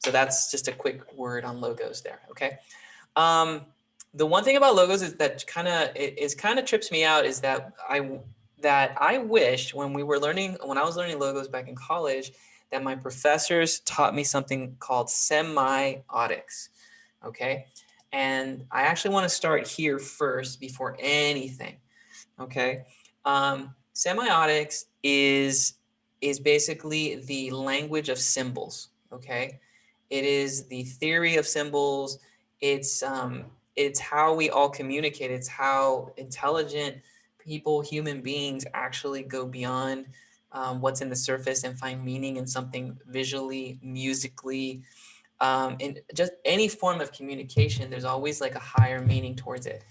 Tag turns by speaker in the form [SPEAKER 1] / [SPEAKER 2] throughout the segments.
[SPEAKER 1] So that's just a quick word on logos there, okay? The one thing about logos is that kind of trips me out is that I wish when I was learning logos back in college, that my professors taught me something called semiotics, okay? And I actually want to start here first before anything, okay? Semiotics is basically the language of symbols, okay? It is the theory of symbols. It's how we all communicate. It's how intelligent people, human beings, actually go beyond what's in the surface and find meaning in something visually, musically, in just any form of communication. There's always like a higher meaning towards it.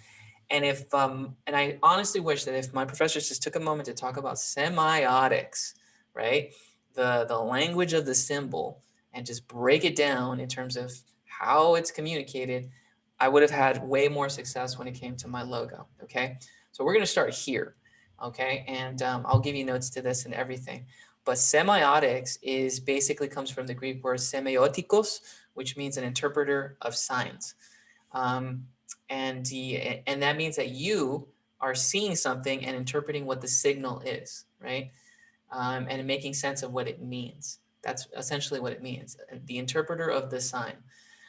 [SPEAKER 1] And and I honestly wish that if my professors just took a moment to talk about semiotics, right, the language of the symbol, and just break it down in terms of how it's communicated, I would have had way more success when it came to my logo. Okay, so we're going to start here. Okay, and I'll give you notes to this and everything. But semiotics is basically comes from the Greek word semiotikos, which means an interpreter of signs. And that means that you are seeing something and interpreting what the signal is, right? And making sense of what it means. That's essentially what it means. The interpreter of the sign.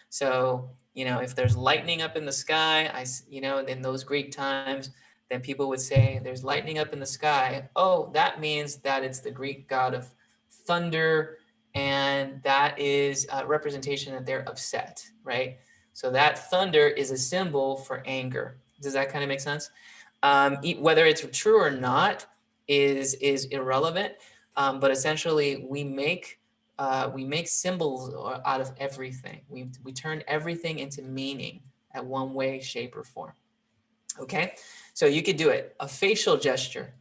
[SPEAKER 1] So, if there's lightning up in the sky, in those Greek times, then people would say there's lightning up in the sky. Oh, that means that it's the Greek god of thunder, and that is a representation that they're upset, right? So that thunder is a symbol for anger. Does that kind of make sense? Whether it's true or not is irrelevant, but essentially we make symbols out of everything. We turn everything into meaning at one way, shape, or form. Okay, so you could do it. A facial gesture,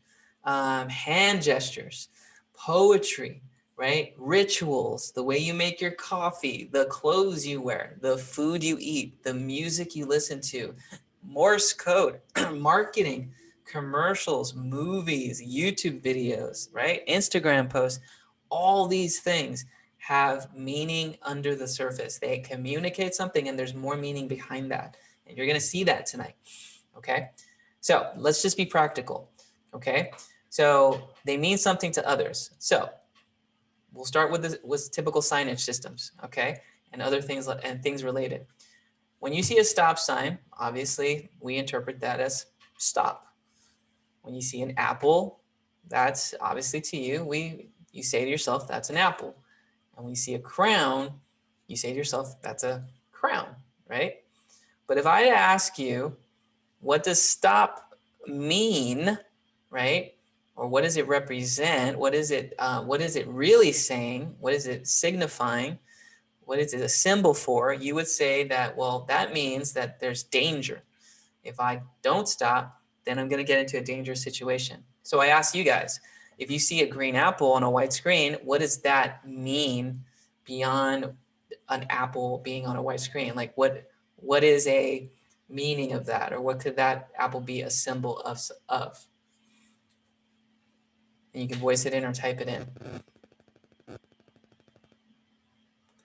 [SPEAKER 1] hand gestures, poetry, right? Rituals, the way you make your coffee, the clothes you wear, the food you eat, the music you listen to, Morse code, marketing, commercials, movies, YouTube videos, right? Instagram posts, all these things have meaning under the surface. They communicate something and there's more meaning behind that. And you're going to see that tonight. Okay, so let's just be practical. Okay, so they mean something to others. So we'll start with typical signage systems. Okay, and other things and things related. When you see a stop sign, obviously we interpret that as stop. When you see an apple, that's obviously to you. You say to yourself, that's an apple. And when you see a crown, you say to yourself, that's a crown, right? But if I ask you, what does stop mean, right? Or what does it represent? What is it really saying? What is it signifying? What is it a symbol for? You would say that, well, that means that there's danger. If I don't stop, then I'm going to get into a dangerous situation. So I ask you guys, if you see a green apple on a white screen, what does that mean beyond an apple being on a white screen? Like what is a meaning of that, or what could that apple be a symbol of? And you can voice it in or type it in.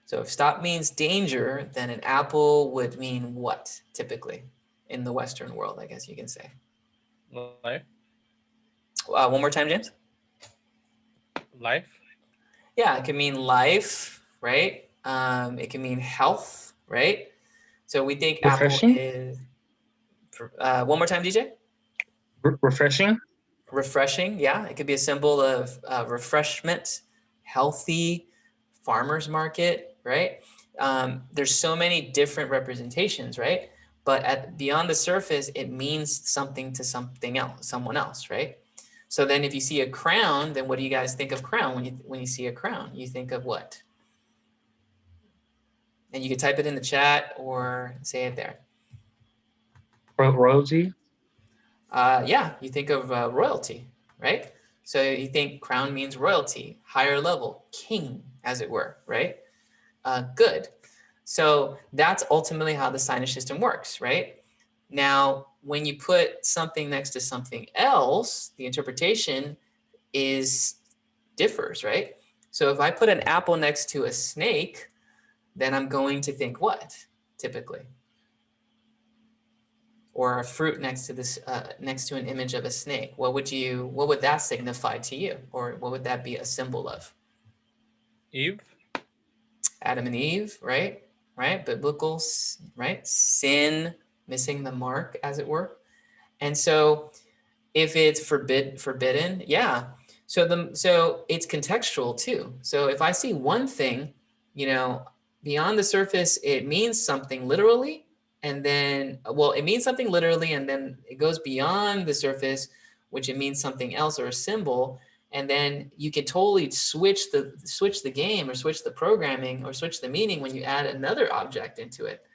[SPEAKER 1] So if stop means danger, then an apple would mean what typically in the Western world, I guess you can say.
[SPEAKER 2] Life.
[SPEAKER 1] One more time, James.
[SPEAKER 2] Life.
[SPEAKER 1] Yeah, it can mean life, right? It can mean health, right? So we think
[SPEAKER 3] refreshing?
[SPEAKER 1] Apple is. One more time, DJ.
[SPEAKER 3] Refreshing.
[SPEAKER 1] Refreshing, yeah. It could be a symbol of refreshment, healthy, farmer's market, right? There's so many different representations, right? But beyond the surface, it means something to something else, someone else, right? So then if you see a crown, then what do you guys think of crown when you see a crown? You think of what? And you can type it in the chat or say it there.
[SPEAKER 3] Royalty.
[SPEAKER 1] Yeah, you think of royalty, right? So you think crown means royalty, higher level, king, as it were, right? Good. So that's ultimately how the signage system works, right? Now, when you put something next to something else, the interpretation differs, right? So if I put an apple next to a snake, then I'm going to think what, typically? Or a fruit next to this, next to an image of a snake. What would that signify to you? Or what would that be a symbol of?
[SPEAKER 2] Eve.
[SPEAKER 1] Adam and Eve, right? Right? Biblical, right? Sin, missing the mark, as it were. And so if it's forbidden, yeah. So it's contextual too. So if I see one thing, you know, beyond the surface, it means something literally, and then, well, it means something literally, and then it goes beyond the surface, which it means something else or a symbol, and then you can totally switch the game or switch the programming or switch the meaning when you add another object into it.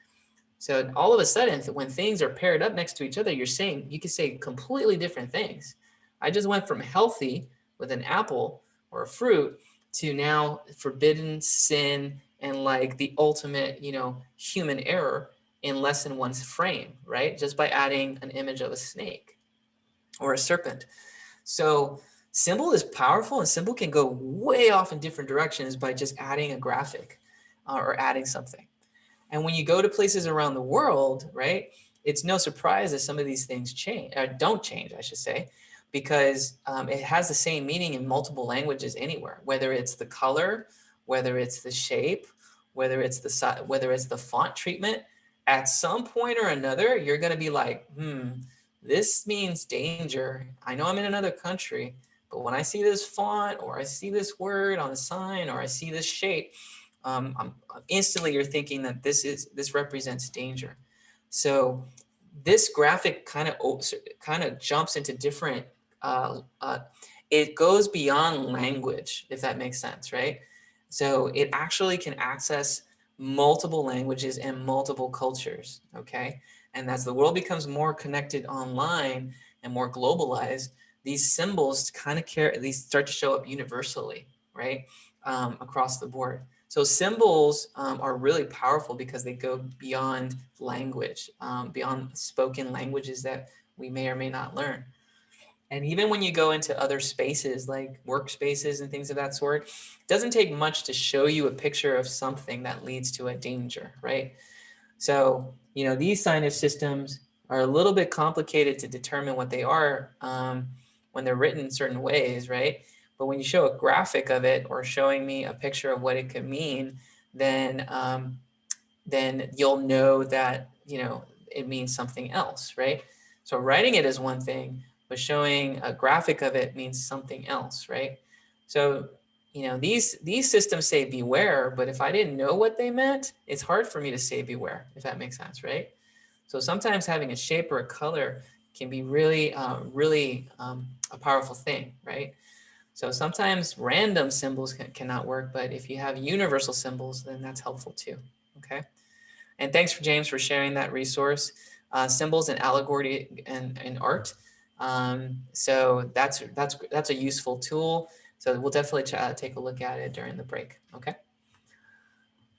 [SPEAKER 1] So all of a sudden, when things are paired up next to each other, you can say completely different things. I just went from healthy with an apple or a fruit to now forbidden, sin, and like the ultimate, you know, human error in less than one frame, right? Just by adding an image of a snake or a serpent. So symbol is powerful, and symbol can go way off in different directions by just adding a graphic or adding something. And when you go to places around the world, right, it's no surprise that some of these things change, or don't change, I should say, because it has the same meaning in multiple languages anywhere, whether it's the color, whether it's the shape, whether it's the font treatment. At some point or another, you're going to be like, this means danger. I know I'm in another country, but when I see this font or I see this word on a sign or I see this shape, instantly you're thinking that this represents danger. So this graphic kind of jumps into different, it goes beyond language, if that makes sense, right? So it actually can access multiple languages and multiple cultures, okay? And as the world becomes more connected online and more globalized, these symbols these start to show up universally, right? Across the board. So symbols are really powerful because they go beyond language, beyond spoken languages that we may or may not learn. And even when you go into other spaces like workspaces and things of that sort, it doesn't take much to show you a picture of something that leads to a danger, right? So, you know, these signage systems are a little bit complicated to determine what they are when they're written in certain ways, right? But when you show a graphic of it or showing me a picture of what it could mean, then you'll know that, you know, it means something else, right? So writing it is one thing, but showing a graphic of it means something else, right? So, you know, these systems say beware, but if I didn't know what they meant, it's hard for me to say beware, if that makes sense, right? So sometimes having a shape or a color can be really, a powerful thing, right? So sometimes random symbols cannot work, but if you have universal symbols, then that's helpful too, okay? And thanks for James for sharing that resource, symbols and allegory and art. So that's a useful tool. So we'll definitely take a look at it during the break. Okay.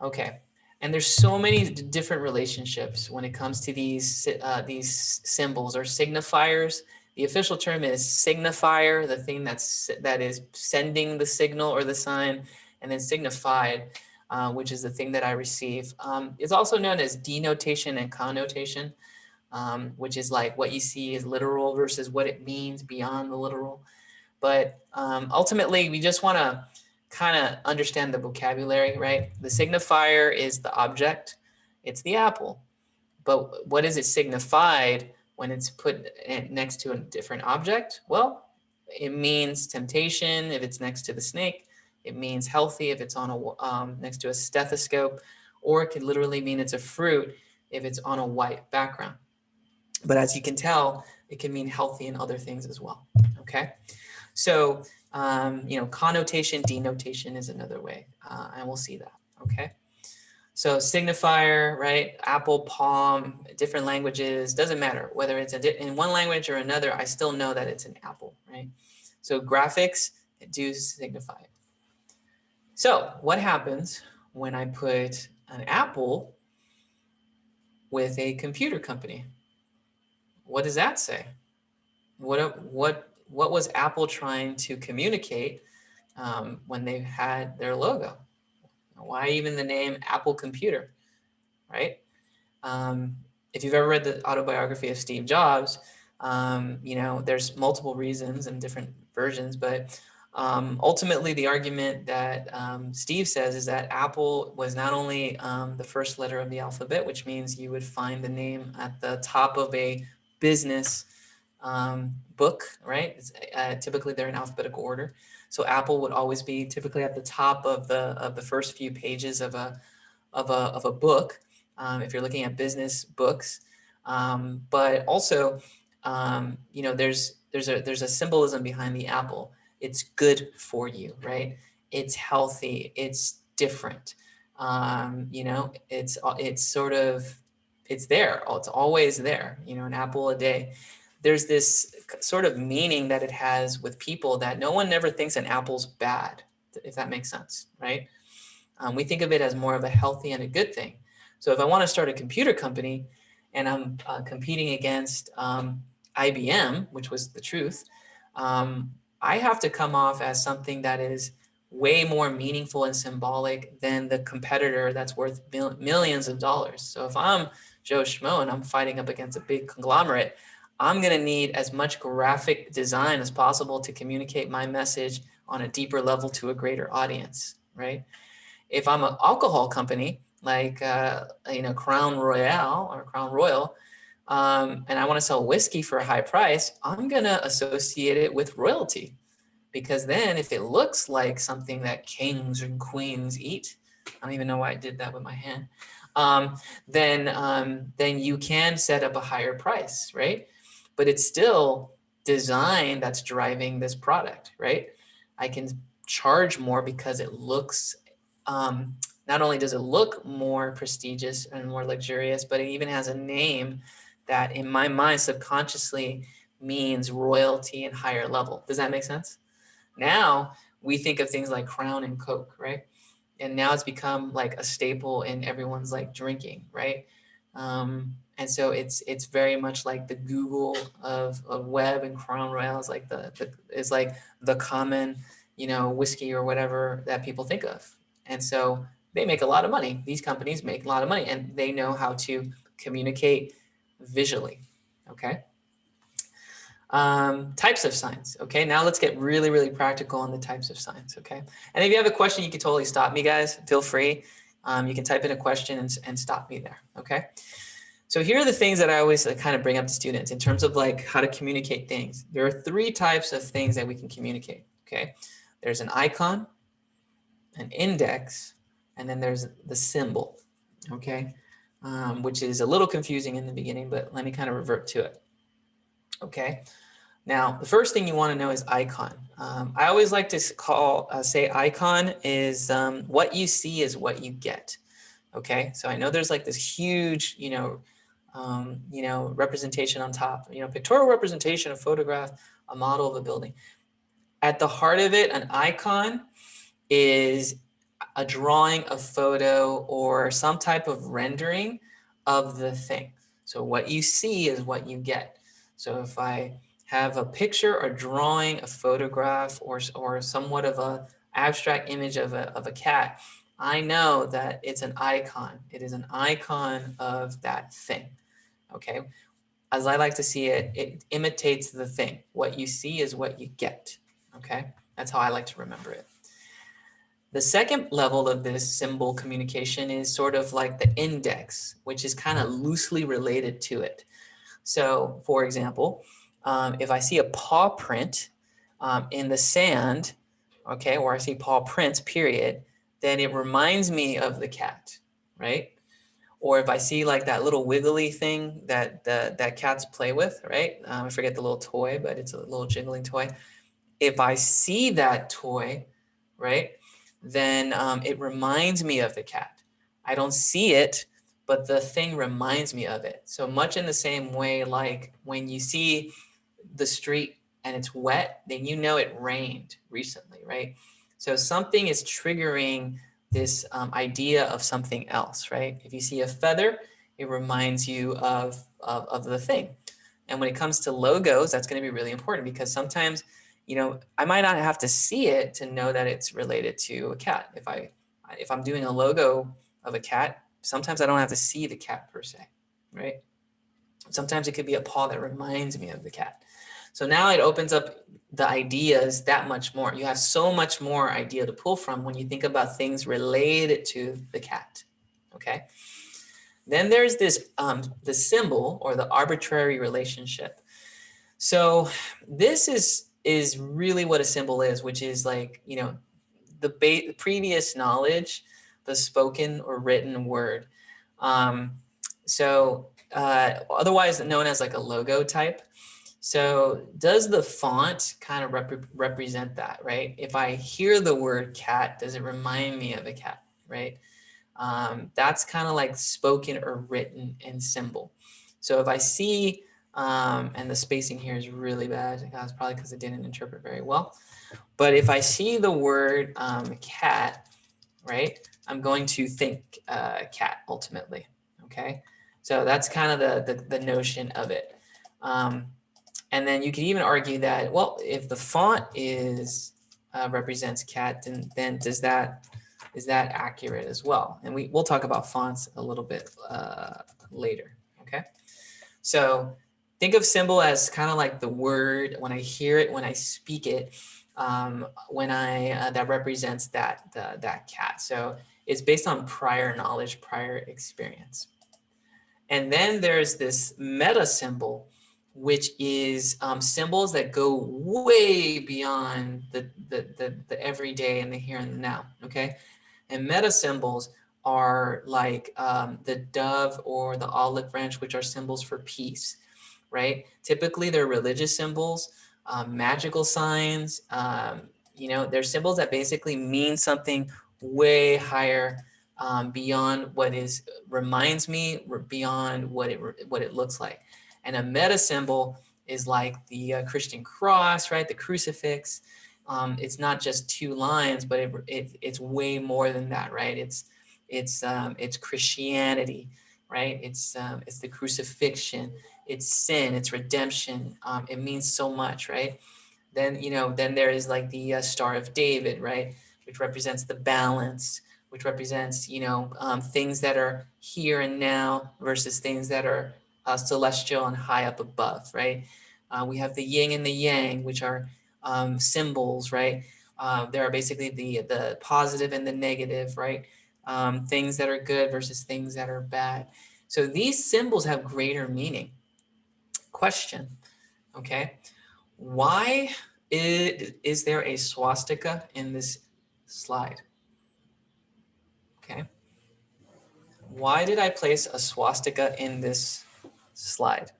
[SPEAKER 1] Okay. And there's so many different relationships when it comes to these symbols or signifiers. The official term is signifier, the thing that is sending the signal or the sign, and then signified, which is the thing that I receive. It's also known as denotation and connotation, which is like what you see is literal versus what it means beyond the literal. But ultimately, we just want to kind of understand the vocabulary, right? The signifier is the object. It's the apple. But what is it signified when it's put next to a different object? Well, it means temptation if it's next to the snake. It means healthy if it's on a next to a stethoscope, or it could literally mean it's a fruit if it's on a white background. But as you can tell, it can mean healthy in other things as well. Okay, so you know, connotation, denotation is another way, and we'll see that. Okay. So signifier, right? Apple, palm, different languages, doesn't matter whether it's in one language or another, I still know that it's an apple, right? So graphics do signify it. So what happens when I put an apple with a computer company? What does that say? What was Apple trying to communicate when they had their logo? Why even the name Apple Computer, right? If you've ever read the autobiography of Steve Jobs, you know, there's multiple reasons and different versions, but ultimately the argument that Steve says is that Apple was not only the first letter of the alphabet, which means you would find the name at the top of a business book, right? Typically they're in alphabetical order. So Apple would always be typically at the top of the first few pages of a book, if you're looking at business books. But also, you know, there's a symbolism behind the apple. It's good for you, right? It's healthy. It's different. You know, it's sort of, it's there. It's always there. You know, an apple a day. There's this sort of meaning that it has with people that no one ever thinks an apple's bad, if that makes sense, right? We think of it as more of a healthy and a good thing. So if I want to start a computer company and I'm competing against IBM, which was the truth, I have to come off as something that is way more meaningful and symbolic than the competitor that's worth millions of dollars. So if I'm Joe Schmo and I'm fighting up against a big conglomerate, I'm going to need as much graphic design as possible to communicate my message on a deeper level to a greater audience, right? If I'm an alcohol company like you know, Crown Royal or Crown Royal, and I want to sell whiskey for a high price, I'm gonna associate it with royalty, because then if it looks like something that kings and queens eat, I don't even know why I did that with my hand, then you can set up a higher price, right? But it's still design that's driving this product, right? I can charge more because it looks, not only does it look more prestigious and more luxurious, but it even has a name that in my mind subconsciously means royalty and higher level. Does that make sense? Now we think of things like Crown and Coke, right? And now it's become like a staple in everyone's like drinking, right? And so it's very much like the Google of web, and Crown Royal is like is like the common, you know, whiskey or whatever that people think of. And so they make a lot of money. These companies make a lot of money, and they know how to communicate visually. Okay. Types of signs. Okay, now let's get really, really practical on the types of signs. Okay, and if you have a question, you can totally stop me, guys. Feel free. You can type in a question and stop me there. Okay. So here are the things that I always kind of bring up to students in terms of like how to communicate things. There are three types of things that we can communicate. Okay, there's an icon, an index, and then there's the symbol. Okay, which is a little confusing in the beginning, but let me kind of revert to it. Okay. Now, the first thing you want to know is icon. I always like to say icon is what you see is what you get. Okay, so I know there's like this huge, you know, representation on top, you know, pictorial representation, a photograph, a model of a building. At the heart of it, an icon is a drawing, a photo, or some type of rendering of the thing. So what you see is what you get. So if I have a picture, a drawing, a photograph, or somewhat of a abstract image of a cat, I know that it's an icon. It is an icon of that thing. Okay. As I like to see it, it imitates the thing. What you see is what you get. Okay. That's how I like to remember it. The second level of this symbol communication is sort of like the index, which is kind of loosely related to it. So for example, if I see a paw print in the sand, okay, or I see paw prints, period, then it reminds me of the cat, right? Or if I see like that little wiggly thing that cats play with, right? I forget the little toy, but it's a little jiggling toy. If I see that toy, right, then it reminds me of the cat. I don't see it, but the thing reminds me of it. So much in the same way, like when you see the street and it's wet, then you know it rained recently, right? So something is triggering this idea of something else, right? If you see a feather, it reminds you of the thing. And when it comes to logos, that's going to be really important, because sometimes, you know, I might not have to see it to know that it's related to a cat. If I If I'm doing a logo of a cat, sometimes I don't have to see the cat per se, right? Sometimes it could be a paw that reminds me of the cat. So now it opens up the ideas that much more. You have so much more idea to pull from when you think about things related to the cat, okay? Then there's this, the symbol or the arbitrary relationship. So this is really what a symbol is, which is like, you know, the previous knowledge, the spoken or written word. Otherwise known as like a logo type. So does the font kind of represent that, right? If I hear the word cat, does it remind me of a cat, right? That's kind of like spoken or written in symbol. So if I see, and the spacing here is really bad, that's probably because I didn't interpret very well. But if I see the word cat, right, I'm going to think cat ultimately, okay? So that's kind of the notion of it. And then you could even argue that, well, if the font is represents cat, then is that accurate as well? And we'll talk about fonts a little bit later, okay? So think of symbol as kind of like the word, when I hear it, when I speak it, when I that represents that cat. So it's based on prior knowledge, prior experience. And then there's this meta symbol, which is symbols that go way beyond the everyday and the here and the now, okay? And meta symbols are like the dove or the olive branch, which are symbols for peace, right? Typically, they're religious symbols, magical signs. You know, they're symbols that basically mean something way higher beyond what is reminds me, beyond what it looks like. And a meta symbol is like the Christian cross, right? The crucifix. It's not just two lines, but it's way more than that, right? It's Christianity, right? It's the crucifixion. It's sin. It's redemption. It means so much, right? Then then there is like the Star of David, right, which represents the balance, which represents things that are here and now versus things that are celestial and high up above, right? We have the yin and the yang, which are symbols, right? There are basically the positive and the negative, right? Things that are good versus things that are bad. So these symbols have greater meaning. Question, okay? Why is there a swastika in this slide? Okay. Why did I place a swastika in this slide?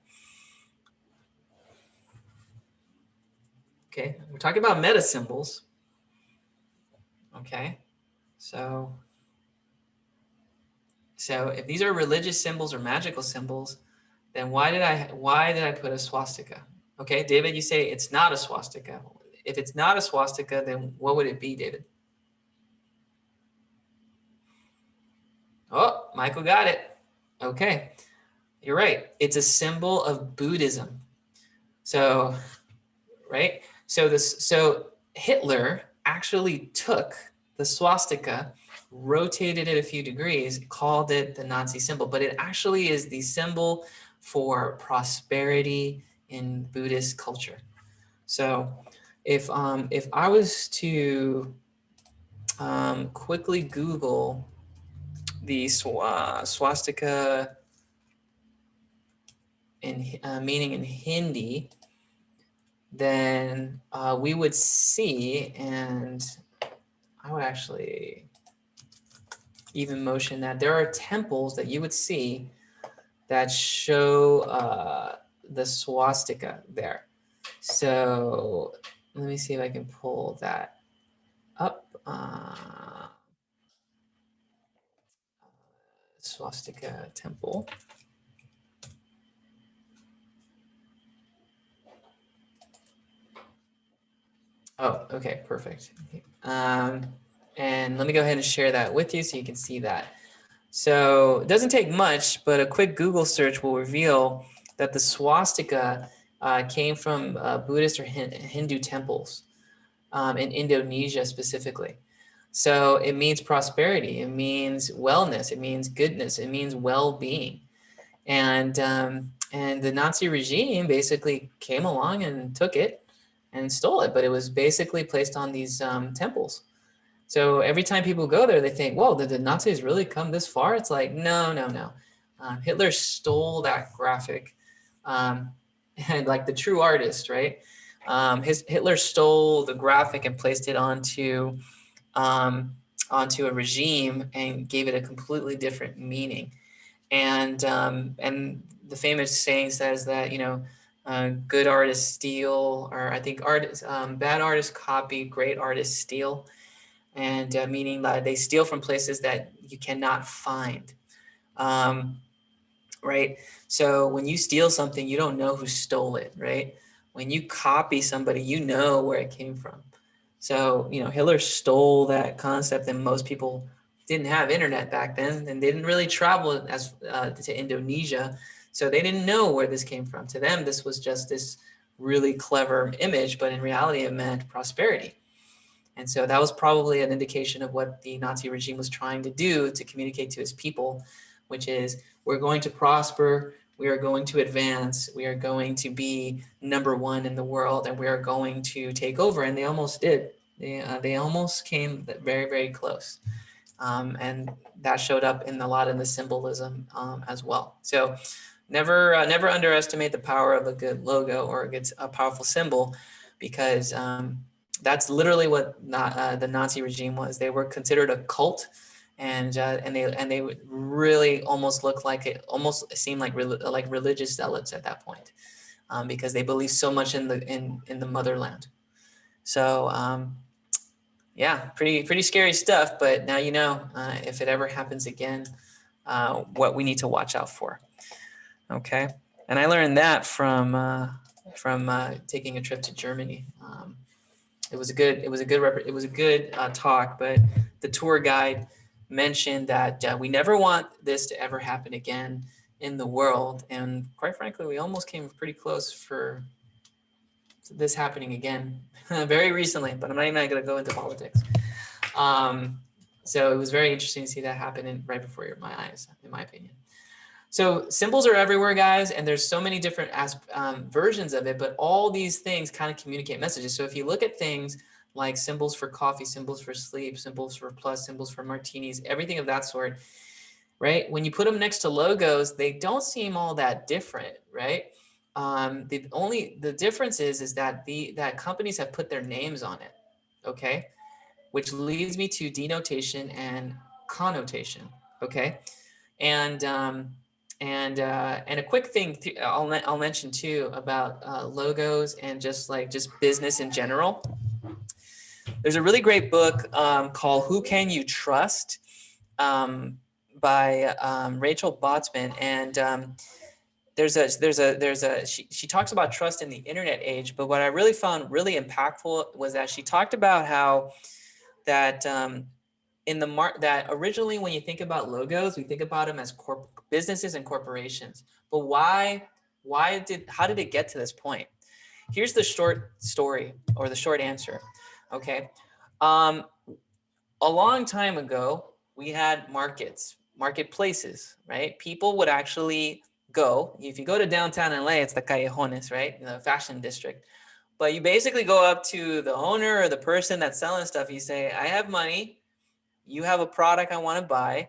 [SPEAKER 1] Okay, we're talking about meta symbols. Okay, so if these are religious symbols or magical symbols, then why did I put a swastika? Okay, David, you say it's not a swastika. If it's not a swastika, then what would it be, David? Oh, Michael got it. Okay, you're right. It's a symbol of Buddhism. So, right? So Hitler actually took the swastika, rotated it a few degrees, called it the Nazi symbol, but it actually is the symbol for prosperity in Buddhist culture. So if I was to quickly Google the swastika in meaning in Hindi, then we would see, and I would actually even motion that there are temples that you would see that show the swastika there. So let me see if I can pull that up. Swastika temple. Oh, okay, perfect. And let me go ahead and share that with you so you can see that. So it doesn't take much, but a quick Google search will reveal that the swastika came from Buddhist or Hindu temples in Indonesia specifically. So it means prosperity, it means wellness, it means goodness, it means well-being. And the Nazi regime basically came along and took it and stole it, but it was basically placed on these temples. So every time people go there, they think, whoa, did the Nazis really come this far? It's like, no, no, no. Hitler stole that graphic, and like the true artist, right? Hitler stole the graphic and placed it um, onto a regime and gave it a completely different meaning. And the famous saying says that, you know, good artists steal, or I think bad artists copy, great artists steal. And meaning that they steal from places that you cannot find. Right? So when you steal something, you don't know who stole it, right? When you copy somebody, you know where it came from. So, you know, Hitler stole that concept, and most people didn't have internet back then, and they didn't really travel as to Indonesia. So they didn't know where this came from. To them, this was just this really clever image, but in reality, it meant prosperity. And so that was probably an indication of what the Nazi regime was trying to do to communicate to his people, which is, we're going to prosper, we are going to advance, we are going to be #1 in the world, and we are going to take over. And they almost did. They almost came very, very close. And that showed up in a lot in the symbolism as well. So never underestimate the power of a good logo or a powerful symbol, because that's literally what the Nazi regime was. They were considered a cult, and they would really almost look like it almost seemed like religious zealots at that point, because they believed so much in the motherland. So yeah, pretty scary stuff. But now you know, if it ever happens again, what we need to watch out for. Okay, and I learned that from taking a trip to Germany. It was a good talk, but the tour guide mentioned that we never want this to ever happen again in the world, and quite frankly, we almost came pretty close for this happening again very recently. But I'm not even going to go into politics. So it was very interesting to see that happen right before my eyes, in my opinion. So symbols are everywhere, guys, and there's so many different versions of it, but all these things kind of communicate messages. So if you look at things like symbols for coffee, symbols for sleep, symbols for plus, symbols for martinis, everything of that sort, right? When you put them next to logos, they don't seem all that different, right? The difference is that that companies have put their names on it, okay? Which leads me to denotation and connotation, okay? And a quick thing I'll mention too about logos and just business in general. There's a really great book called "Who Can You Trust" by Rachel Botsman, and she talks about trust in the internet age. But what I really found really impactful was that she talked about how that that originally, when you think about logos, we think about them as businesses and corporations. But how did it get to this point? Here's the short story, or the short answer. Okay. A long time ago, we had marketplaces, right? People would actually go. If you go to downtown LA, it's the callejones, right? The fashion district. But you basically go up to the owner or the person that's selling stuff. You say, I have money. You have a product I want to buy.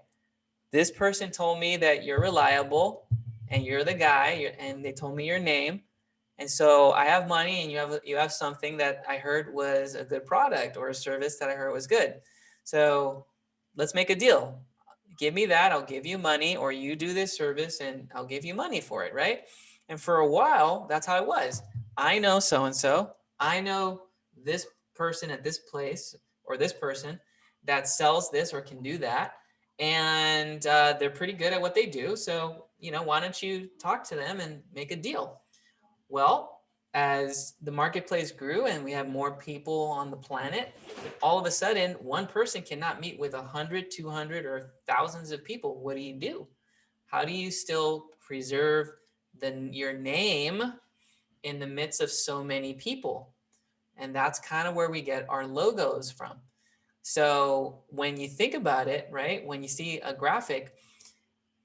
[SPEAKER 1] This person told me that you're reliable and you're the guy, and they told me your name. And so I have money, and you have something that I heard was a good product, or a service that I heard was good. So let's make a deal. Give me that, I'll give you money, or you do this service and I'll give you money for it, right? And for a while, that's how it was. I know so-and-so. I know this person at this place, or this person that sells this or can do that. And they're pretty good at what they do. So, why don't you talk to them and make a deal? Well, as the marketplace grew and we have more people on the planet, all of a sudden, one person cannot meet with 100, 200, or thousands of people. What do? How do you still preserve your name in the midst of so many people? And that's kind of where we get our logos from. So when you think about it, right, when you see a graphic,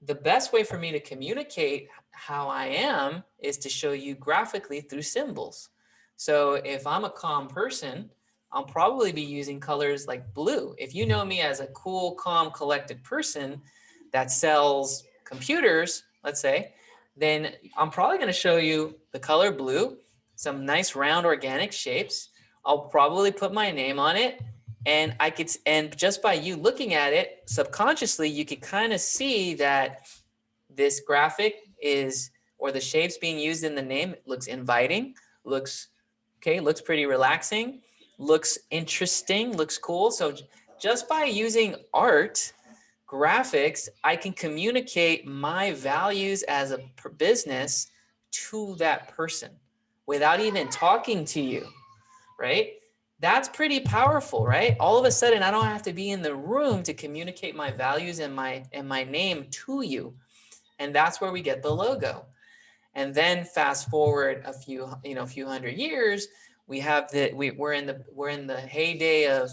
[SPEAKER 1] the best way for me to communicate how I am is to show you graphically through symbols. So if I'm a calm person, I'll probably be using colors like blue. If you know me as a cool, calm, collected person that sells computers, let's say, then I'm probably going to show you the color blue, some nice round organic shapes. I'll probably put my name on it, and and just by you looking at it subconsciously, you could kind of see that this graphic is, or the shapes being used in the name looks inviting, looks pretty relaxing, looks interesting, looks cool. So just by using art, graphics, I can communicate my values as a business to that person without even talking to you, right? That's pretty powerful, right? All of a sudden, I don't have to be in the room to communicate my values and my name to you. And that's where we get the logo. And then fast forward a few hundred years, we have we're in the heyday of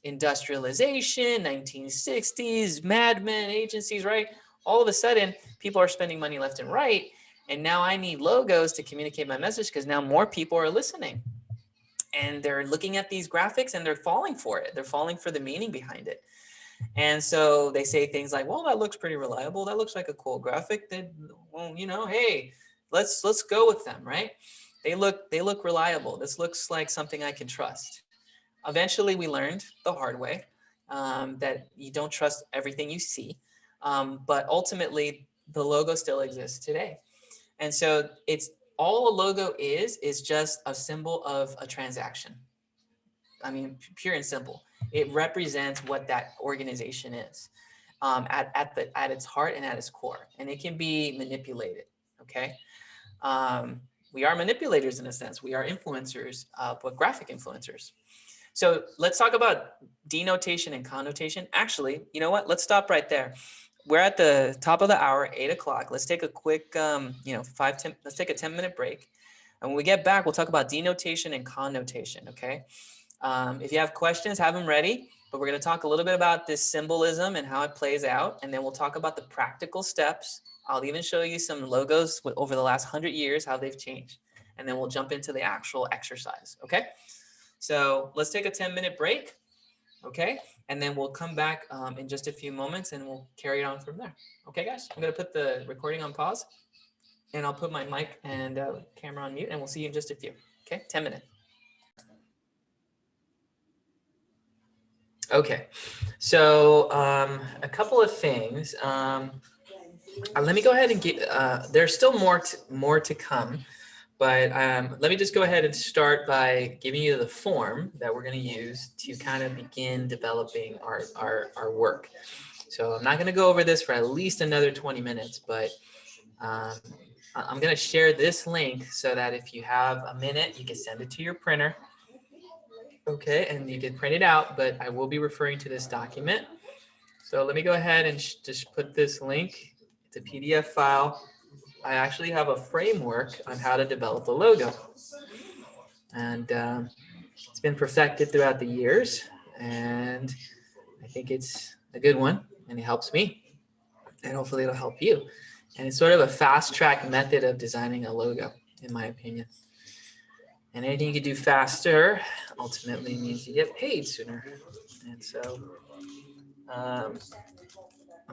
[SPEAKER 1] industrialization, 1960s, Mad Men agencies, right? All of a sudden, people are spending money left and right. And now I need logos to communicate my message because now more people are listening. And they're looking at these graphics and they're falling for it. They're falling for the meaning behind it. And so they say things like, well, that looks pretty reliable. That looks like a cool graphic. That, well, hey, let's go with them, right? They look reliable. This looks like something I can trust. Eventually, we learned the hard way that you don't trust everything you see. But ultimately, the logo still exists today. And so it's all a logo is just a symbol of a transaction. I mean, pure and simple. It represents what that organization is at its heart and at its core, and it can be manipulated. Okay, we are manipulators in a sense. We are influencers, but graphic influencers. So let's talk about denotation and connotation. Actually, you know what? Let's stop right there. We're at the top of the hour, 8 o'clock. Let's take a quick, 10. Let's take a 10-minute break. And when we get back, we'll talk about denotation and connotation, okay? If you have questions, have them ready. But we're going to talk a little bit about this symbolism and how it plays out. And then we'll talk about the practical steps. I'll even show you some logos over the last 100 years, how they've changed. And then we'll jump into the actual exercise, okay? So let's take a 10-minute break, okay? And then we'll come back in just a few moments and we'll carry it on from there. Okay, guys? I'm going to put the recording on pause. And I'll put my mic and camera on mute, and we'll see you in just a few. Okay, 10 minutes. Okay, so a couple of things. Let me go ahead and get. There's still more to come, but let me just go ahead and start by giving you the form that we're going to use to kind of begin developing our work. So I'm not going to go over this for at least another 20 minutes, but I'm going to share this link so that if you have a minute, you can send it to your printer. Okay, and you can print it out, but I will be referring to this document. So let me go ahead and just put this link. It's a PDF file. I actually have a framework on how to develop a logo. And it's been perfected throughout the years. And I think it's a good one, and it helps me. And hopefully it'll help you. And it's sort of a fast-track method of designing a logo, in my opinion. And anything you can do faster ultimately means you get paid sooner. And so I'm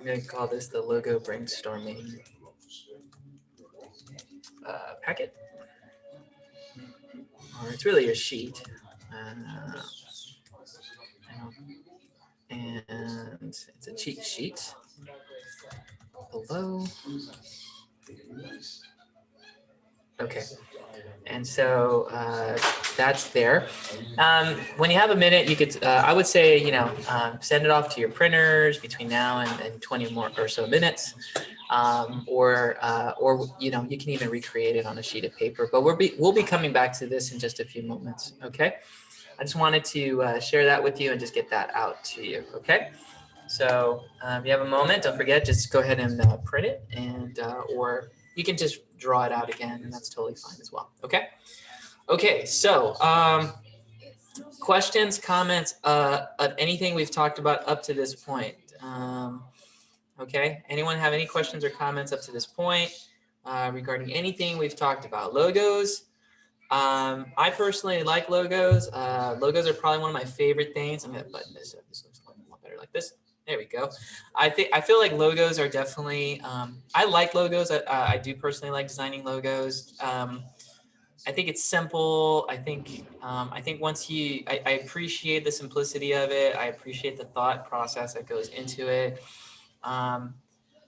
[SPEAKER 1] going to call this the logo brainstorming packet. Or it's really a sheet. And it's a cheat sheet below. Okay. And so that's there. When you have a minute, you could, I would say, send it off to your printers between now and 20 more or so minutes. Or you can even recreate it on a sheet of paper. But we'll be coming back to this in just a few moments. Okay. I just wanted to share that with you and just get that out to you. Okay. So if you have a moment, don't forget, just go ahead and print it, and or you can just draw it out again, and that's totally fine as well. Okay. Okay. So Questions, comments, of anything we've talked about up to this point. Okay, anyone have any questions or comments up to this point regarding anything we've talked about? Logos. I personally like logos. Logos are probably one of my favorite things. I'm gonna button this up. This looks a lot better like this. There we go. I feel like logos are definitely. I like logos. I do personally like designing logos. I think it's simple. I think once I appreciate the simplicity of it. I appreciate the thought process that goes into it. Um,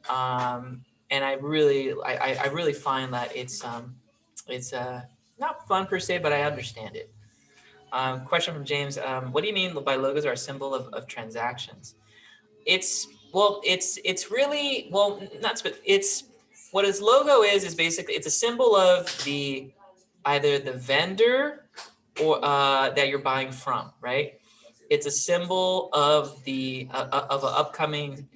[SPEAKER 1] and I really find that it's not fun per se, but I understand it. Question from James: what do you mean by logos are a symbol of transactions? It's it's really not it's what its logo is basically it's a symbol of the either the vendor or that you're buying from, right? It's a symbol of the of an upcoming.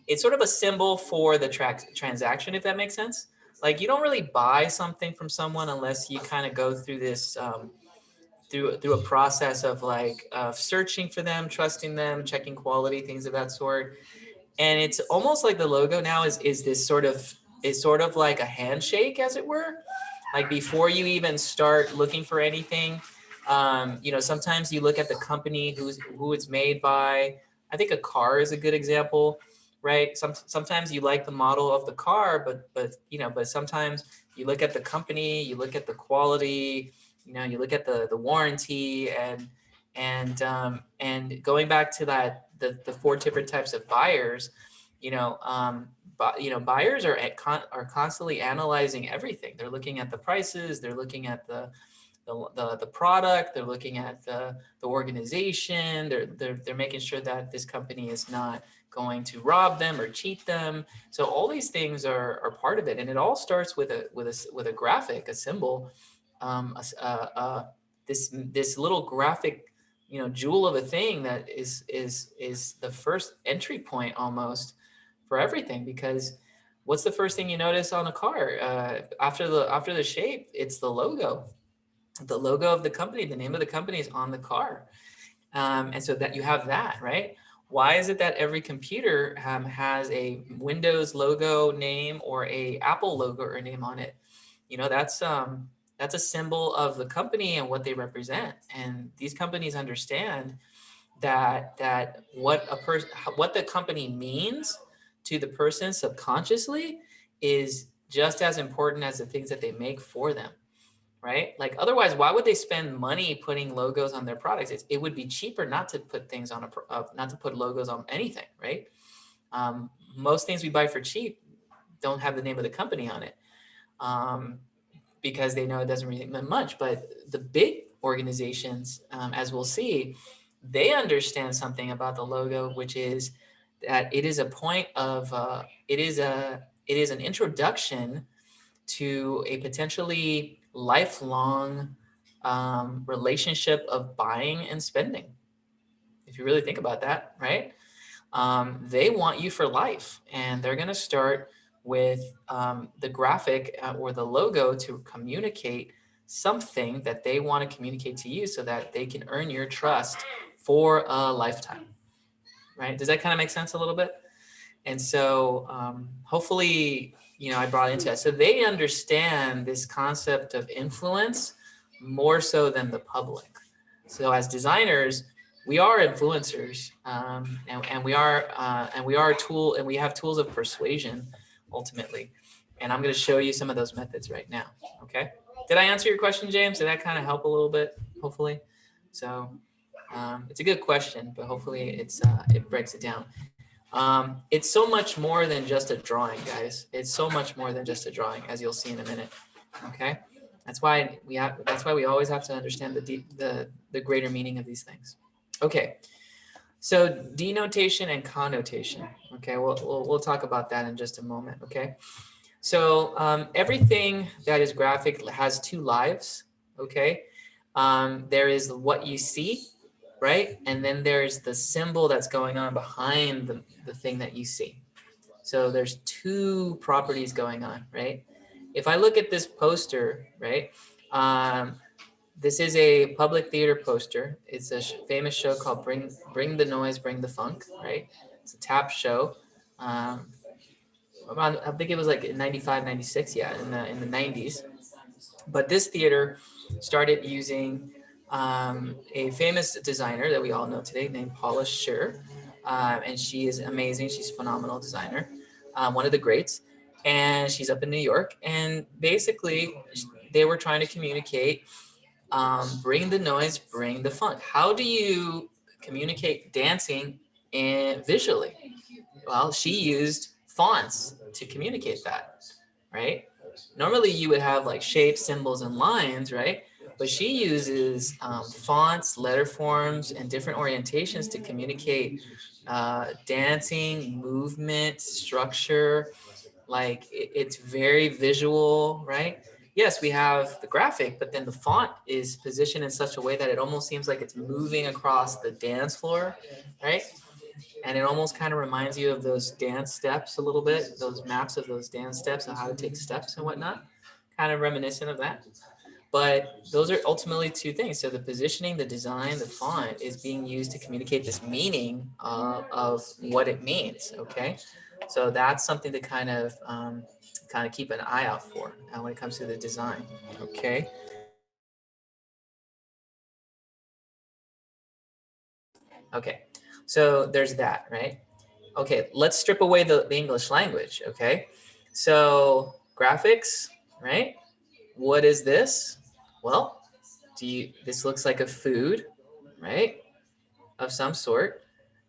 [SPEAKER 1] It's sort of a symbol for the transaction, if that makes sense. Like you don't really buy something from someone unless you kind of go through this through a process of like searching for them, trusting them, checking quality, things of that sort. And it's almost like the logo now is this sort of like a handshake, as it were. Like before you even start looking for anything, sometimes you look at the company who it's made by. I think a car is a good example, right? Sometimes you like the model of the car, but sometimes you look at the company, you look at the quality, you look at the warranty, and going back to that the four different types of buyers, buyers are constantly analyzing everything. They're looking at the prices, they're looking at the product, they're looking at the organization, they're making sure that this company is not going to rob them or cheat them. So all these things are part of it, and it all starts with a graphic, a symbol, this little graphic, jewel of a thing that is the first entry point almost for everything. Because what's the first thing you notice on a car after the shape? It's the logo of the company. The name of the company is on the car, and so that you have that, right? Why is it that every computer has a Windows logo name or a Apple logo or name on it? That's a symbol of the company and what they represent. And these companies understand that what the company means to the person subconsciously is just as important as the things that they make for them, right? Like otherwise, why would they spend money putting logos on their products? It would be cheaper not to put things on not to put logos on anything, right? Most things we buy for cheap don't have the name of the company on it. Because they know it doesn't really mean much. But the big organizations, as we'll see, they understand something about the logo, which is that it is a point of it is an introduction to a potentially lifelong relationship of buying and spending. If you really think about that, right? They want you for life, and they're going to start with the graphic or the logo to communicate something that they want to communicate to you so that they can earn your trust for a lifetime, right? Does that kind of make sense a little bit? And so hopefully, I brought into it. So they understand this concept of influence more so than the public. So as designers, we are influencers, and we are a tool, and we have tools of persuasion ultimately. And I'm going to show you some of those methods right now. Okay. Did I answer your question, James? Did that kind of help a little bit? Hopefully. So it's a good question, but hopefully it breaks it down. It's so much more than just a drawing, guys. It's so much more than just a drawing, as you'll see in a minute. Okay. That's why we always have to understand the greater meaning of these things. Okay, so denotation and connotation. Okay, we'll talk about that in just a moment. Okay, so everything that is graphic has two lives. Okay, there is what you see, right, and then there's the symbol that's going on behind the thing that you see. So there's two properties going on, right? If I look at this poster, right, This is a public theater poster. It's a famous show called Bring the Noise, Bring the Funk, right? It's a tap show. Around, I think it was like in 95, 96, yeah, in the 90s. But this theater started using a famous designer that we all know today named Paula Scher. And she is amazing. She's a phenomenal designer, one of the greats. And she's up in New York. And basically, they were trying to communicate bring the noise, bring the funk. How do you communicate dancing and visually? Well, she used fonts to communicate that, right? Normally you would have like shapes, symbols, and lines, right? But she uses fonts, letter forms, and different orientations to communicate dancing, movement, structure. Like it's very visual, right? Yes, we have the graphic, but then the font is positioned in such a way that it almost seems like it's moving across the dance floor, right? And it almost kind of reminds you of those dance steps a little bit, those maps of those dance steps and how to take steps and whatnot, kind of reminiscent of that. But those are ultimately two things. So the positioning, the design, the font is being used to communicate this meaning of what it means, okay? So that's something to kind of keep an eye out for when it comes to the design, okay? Okay, so there's that, right? Okay, let's strip away the English language, okay? So graphics, right? What is this? Well, this looks like a food, right? Of some sort.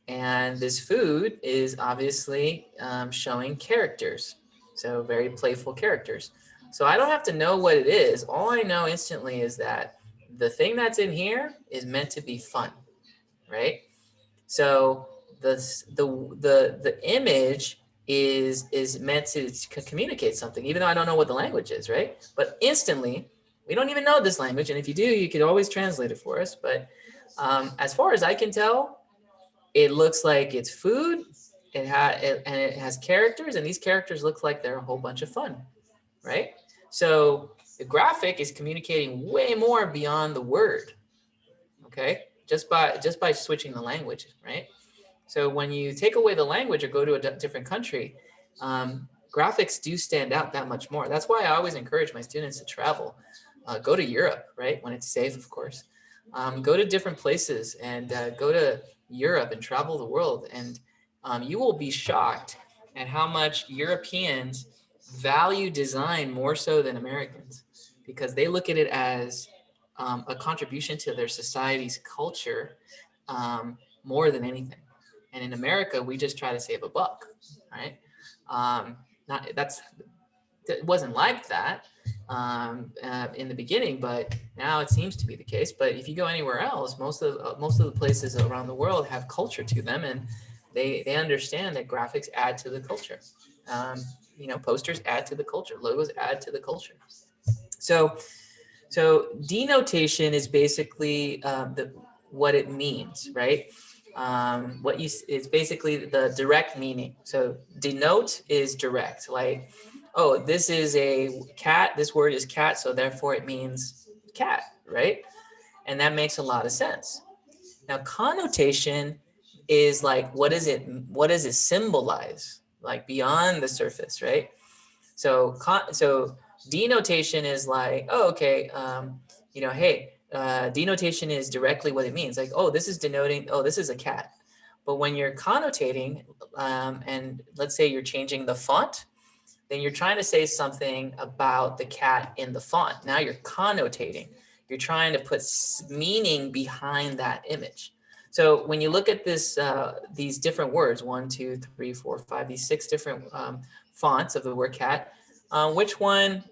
[SPEAKER 1] And this food is obviously showing characters. So very playful characters. So I don't have to know what it is. All I know instantly is that the thing that's in here is meant to be fun, right? So the image is meant to communicate something, even though I don't know what the language is, right? But instantly, we don't even know this language, and if you do, you could always translate it for us. But as far as I can tell, it looks like it's food. And it has characters, and these characters look like they're a whole bunch of fun, right? So the graphic is communicating way more beyond the word, okay? Just by switching the language, right? So when you take away the language or go to a different country, graphics do stand out that much more. That's why I always encourage my students to travel. Go to Europe, right? When it's safe, of course. Go to different places and go to Europe and travel the world. And you will be shocked at how much Europeans value design more so than Americans, because they look at it as a contribution to their society's culture more than anything. And in America, we just try to save a buck, right? Not it wasn't like that in the beginning, but now it seems to be the case. But if you go anywhere else, most of the places around the world have culture to them, and they understand that graphics add to the culture. Posters add to the culture, logos add to the culture. So denotation is basically what it means, right? It's basically the direct meaning. So denote is direct, like, oh, this is a cat. This word is cat, so therefore it means cat, right? And that makes a lot of sense. Now, connotation is like, what does it symbolize, like beyond the surface, right? So denotation is like, oh, okay, hey, denotation is directly what it means. Like, oh, this is denoting, oh, this is a cat. But when you're connotating, and let's say you're changing the font, then you're trying to say something about the cat in the font. Now you're connotating. You're trying to put meaning behind that image. So when you look at these different words, 1, 2, 3, 4, 5, these 6 different fonts of the word cat, which one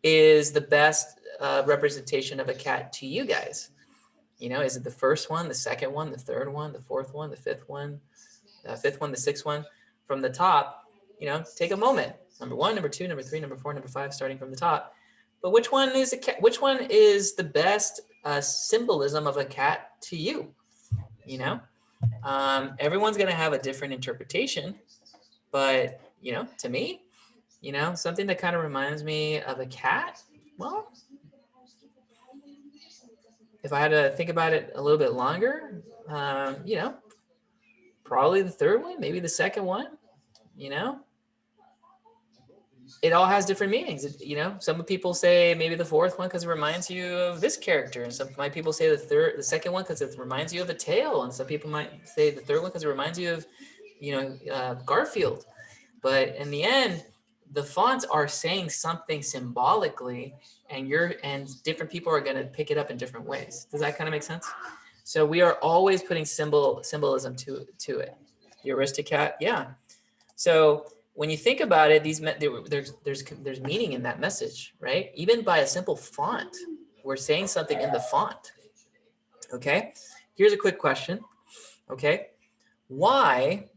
[SPEAKER 1] is the best representation of a cat to you guys? Is it the first one, the second one, the third one, the fourth one, the fifth one, the sixth one? From the top, take a moment. Number 1, number 2, number 3, number 4, number 5, starting from the top. But which one is a cat? Which one is the best symbolism of a cat to you? Everyone's going to have a different interpretation, but to me, something that kind of reminds me of a cat. Well, if I had to think about it a little bit longer, you know, probably the third one, maybe the second one, you know. It all has different meanings. You know, some people say maybe the fourth one because it reminds you of this character, and some people say the second one because it reminds you of a tail, and some people might say the third one because it reminds you of, you know, Garfield. But in the end, the fonts are saying something symbolically, and different people are going to pick it up in different ways. Does that kind of make sense? So we are always putting symbolism to it. The Aristocat, yeah. So when you think about it, there's meaning in that message, right? Even by a simple font, we're saying something in the font. Okay. Here's a quick question. Okay. Why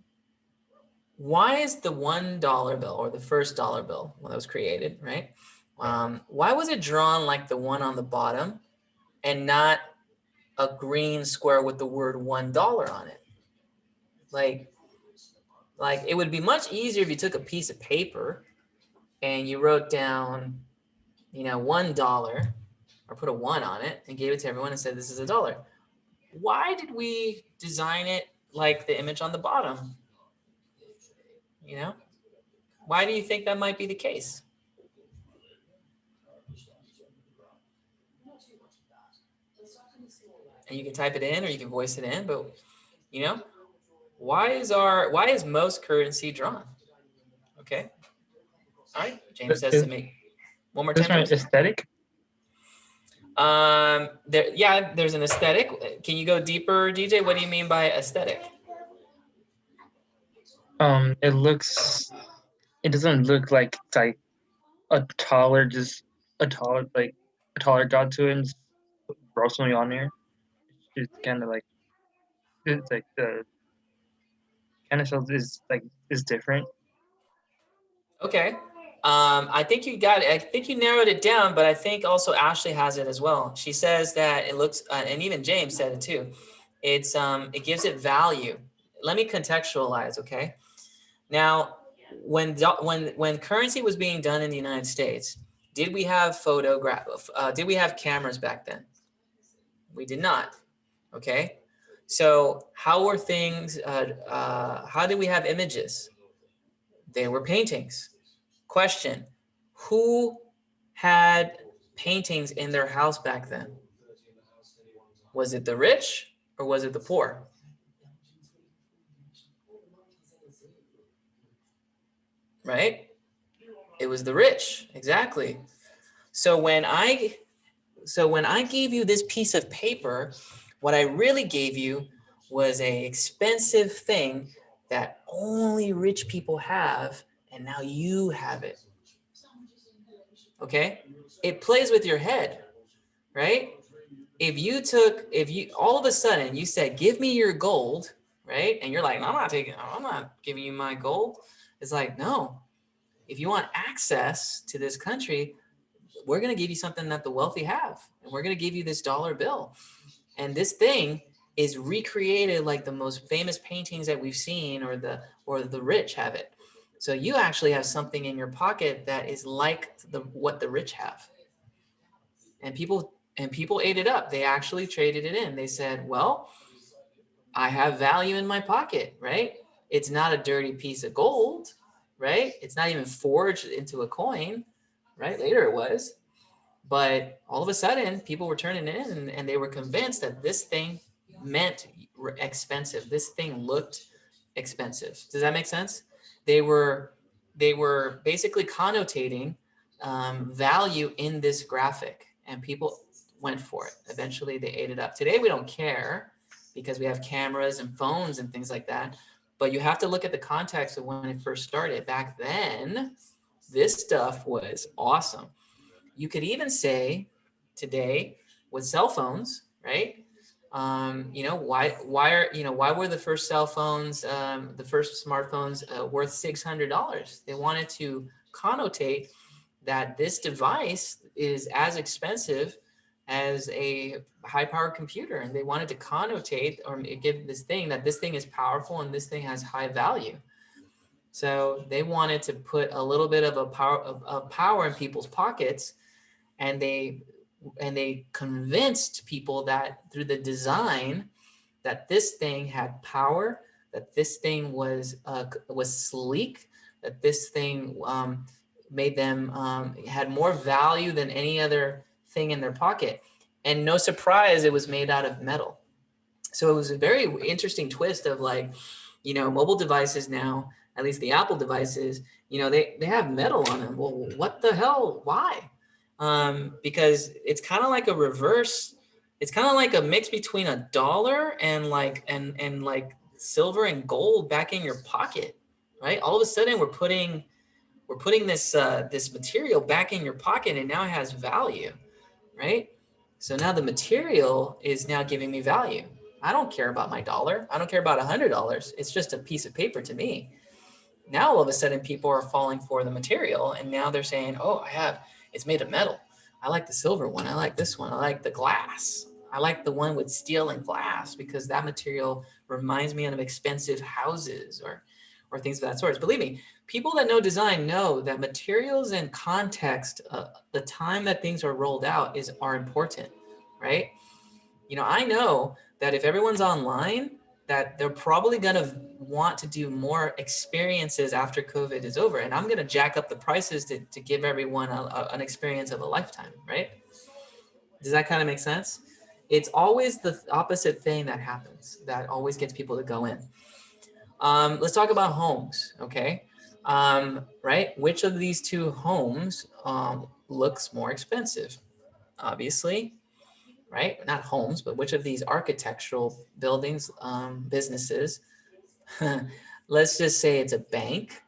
[SPEAKER 1] is the $1 bill, or the first dollar bill when it was created, right? Why was it drawn like the one on the bottom and not a green square with the word $1 on it? Like it would be much easier if you took a piece of paper and you wrote down, you know, $1, or put a 1 on it and gave it to everyone and said, this is a dollar. Why did we design it like the image on the bottom? You know, why do you think that might be the case? And you can type it in or you can voice it in, but you know, why is most currency drawn? Okay. All right. James says to me. One more time.
[SPEAKER 3] Aesthetic?
[SPEAKER 1] There's an aesthetic. Can you go deeper, DJ? What do you mean by aesthetic?
[SPEAKER 3] It doesn't look like it's like a taller dot to it and just throw something on there. It's kind of like, it's like the kind of feels is different.
[SPEAKER 1] Okay. I think you got it. I think you narrowed it down, but I think also Ashley has it as well. She says that it looks, and even James said it too. It gives it value. Let me contextualize, okay? Now, when currency was being done in the United States, did we have did we have cameras back then? We did not. Okay. So how were things? How did we have images? They were paintings. Question: who had paintings in their house back then? Was it the rich or was it the poor? Right? It was the rich, exactly. So when I gave you this piece of paper, what I really gave you was an expensive thing that only rich people have, and now you have it. Okay? It plays with your head, right? If you all of a sudden you said, give me your gold, right? And you're like, I'm not giving you my gold. It's like, no, if you want access to this country, we're going to give you something that the wealthy have. And we're going to give you this dollar bill. And this thing is recreated like the most famous paintings that we've seen, or the rich have it. So you actually have something in your pocket that is like what the rich have. And people ate it up. They actually traded it in. They said, well, I have value in my pocket, right? It's not a dirty piece of gold, right? It's not even forged into a coin, right? Later it was. But all of a sudden, people were turning it in, and they were convinced that this thing meant expensive. This thing looked expensive. Does that make sense? They were basically connotating value in this graphic, and people went for it. Eventually, they ate it up. Today, we don't care because we have cameras and phones and things like that. But you have to look at the context of when it first started. Back then, this stuff was awesome. You could even say today with cell phones, right? Why were the first cell phones, the first smartphones worth $600? They wanted to connotate that this device is as expensive as a high-powered computer, and they wanted to connotate or give this thing that this thing is powerful and this thing has high value. So they wanted to put a little bit of power in people's pockets, and they they convinced people that through the design that this thing had power, that this thing was sleek, that this thing made them had more value than any other thing in their pocket. And no surprise, it was made out of metal. So it was a very interesting twist of like, you know, mobile devices now, at least the Apple devices, you know, they have metal on them. Well, what the hell? Why? Because it's kind of like a reverse. It's kind of like a mix between a dollar and like and like silver and gold back in your pocket, right? All of a sudden, we're putting this this material back in your pocket, and now it has value, right? So now the material is now giving me value. I don't care about my dollar. I don't care about $100. It's just a piece of paper to me. Now all of a sudden people are falling for the material, and now they're saying, oh, it's made of metal. I like the silver one. I like this one. I like the glass. I like the one with steel and glass because that material reminds me of expensive houses or things of that sort. Believe me, people that know design know that materials and context, the time that things are rolled out are important, right? You know, I know that if everyone's online, that they're probably going to want to do more experiences after COVID is over. And I'm going to jack up the prices to give everyone an experience of a lifetime, right? Does that kind of make sense? It's always the opposite thing that happens that always gets people to go in. Let's talk about homes, okay? Right? Which of these two homes looks more expensive? Obviously, right? Not homes, but which of these architectural buildings, businesses, let's just say it's a bank.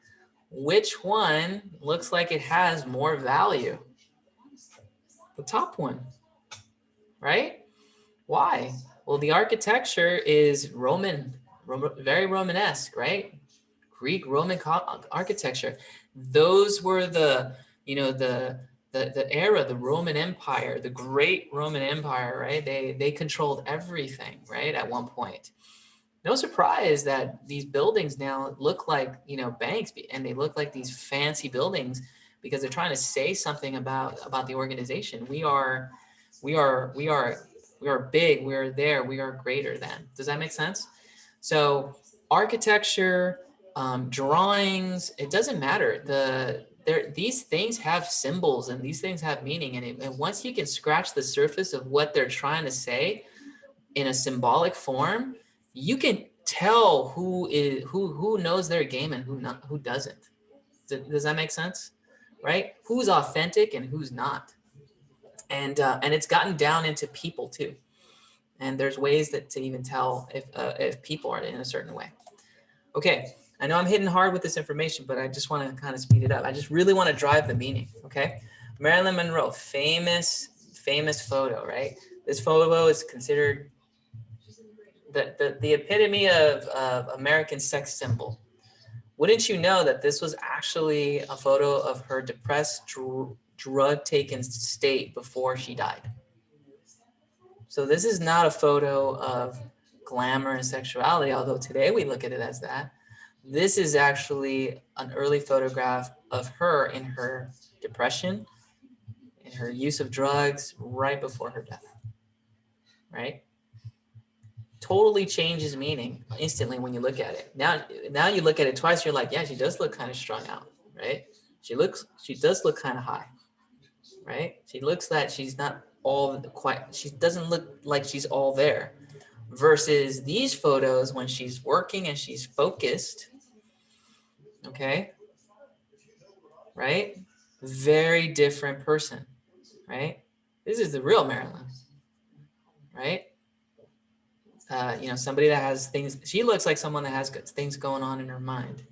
[SPEAKER 1] Which one looks like it has more value? The top one, right? Why? Well, the architecture is very Romanesque, right? Greek Roman architecture. Those were the, you know, the era, the Roman Empire, the great Roman Empire, right? They controlled everything, right? At one point. No surprise that these buildings now look like, you know, banks, and they look like these fancy buildings because they're trying to say something about the organization. We are big, we are there, we are greater than. Does that make sense? So architecture, drawings, it doesn't matter. These things have symbols and these things have meaning. And once you can scratch the surface of what they're trying to say in a symbolic form, you can tell who knows their game and who doesn't. Does that make sense? Right? Who's authentic and who's not. And it's gotten down into people too. And there's ways to even tell if people are in a certain way. Okay, I know I'm hitting hard with this information, but I just want to kind of speed it up. I just really want to drive the meaning, okay? Marilyn Monroe, famous photo, right? This photo is considered the epitome of American sex symbol. Wouldn't you know that this was actually a photo of her depressed, drug-taken state before she died? So this is not a photo of glamour and sexuality, although today we look at it as that. This is actually an early photograph of her in her depression, in her use of drugs right before her death, right? Totally changes meaning instantly when you look at it. Now you look at it twice, you're like, yeah, she does look kind of strung out, right? She does look kind of high, right? She looks that she's not all quite, she doesn't look like she's all there. Versus these photos when she's working and she's focused, okay? Right? Very different person, right? This is the real Marilyn, right? You know, somebody that has things, she looks like someone that has things going on in her mind,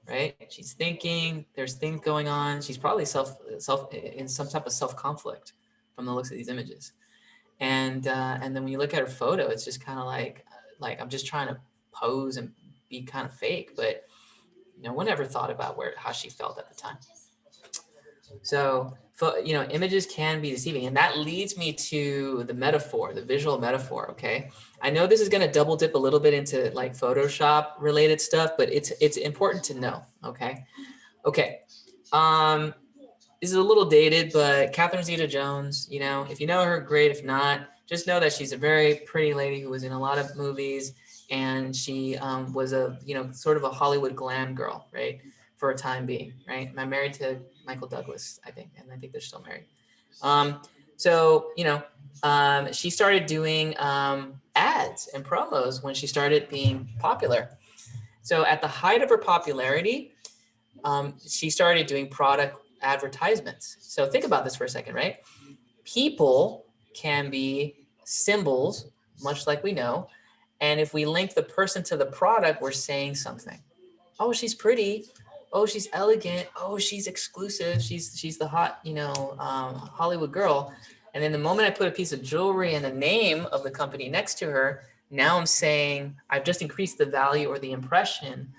[SPEAKER 1] right? She's thinking, there's things going on. She's probably in some type of self-conflict from the looks of these images. And then when you look at her photo, it's just kind of like I'm just trying to pose and be kind of fake, but no one ever thought about how she felt at the time. So, you know, images can be deceiving, and that leads me to the metaphor, the visual metaphor. Okay, I know this is going to double dip a little bit into like Photoshop related stuff, but it's important to know. Okay. is a little dated, but Catherine Zeta-Jones, you know, if you know her, great. If not, just know that she's a very pretty lady who was in a lot of movies, and she was a, you know, sort of a Hollywood glam girl, right, for a time being, right? I'm married to Michael Douglas, I think, and I think they're still married. So, you know, she started doing ads and promos when she started being popular. So at the height of her popularity, she started doing product advertisements. So think about this for a second, right? People can be symbols, much like we know. And if we link the person to the product, we're saying something. Oh, she's pretty. Oh, she's elegant. Oh, she's exclusive. She's the hot, you know, Hollywood girl. And then the moment I put a piece of jewelry and the name of the company next to her, now I'm saying I've just increased the value or the impression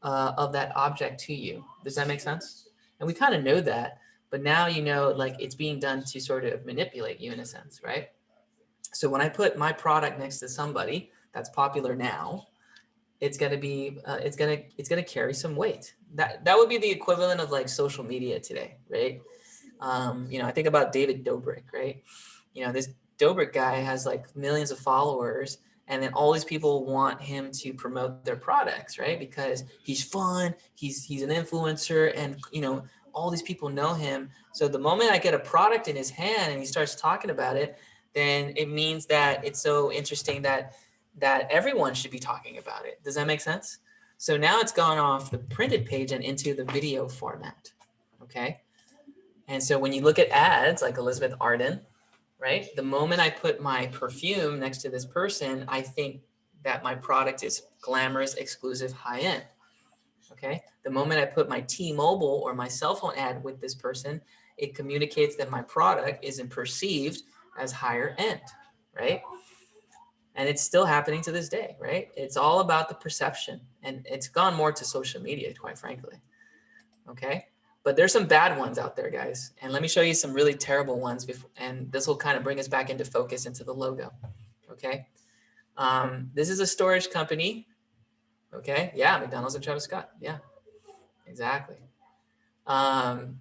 [SPEAKER 1] of that object to you. Does that make sense? And we kind of know that, but now you know, like, it's being done to sort of manipulate you in a sense, right? So when I put my product next to somebody that's popular now, it's gonna be it's gonna carry some weight. That would be the equivalent of like social media today, right? You know, I think about David Dobrik, right? You know, this Dobrik guy has like millions of followers, and then all these people want him to promote their products, right? Because he's fun, he's an influencer, and you know, all these people know him. So the moment I get a product in his hand and he starts talking about it, then it means that it's so interesting that everyone should be talking about it. Does that make sense? So now it's gone off the printed page and into the video format, okay? And so when you look at ads like Elizabeth Arden, right? The moment I put my perfume next to this person, I think that my product is glamorous, exclusive, high-end, okay? The moment I put my T-Mobile or my cell phone ad with this person, it communicates that my product isn't perceived as higher end, right? And it's still happening to this day, right? It's all about the perception, and it's gone more to social media, quite frankly, okay? But there's some bad ones out there, guys. And let me show you some really terrible ones, before, and this will kind of bring us back into focus into the logo, okay? This is a storage company, okay? Yeah, McDonald's and Travis Scott, yeah, exactly.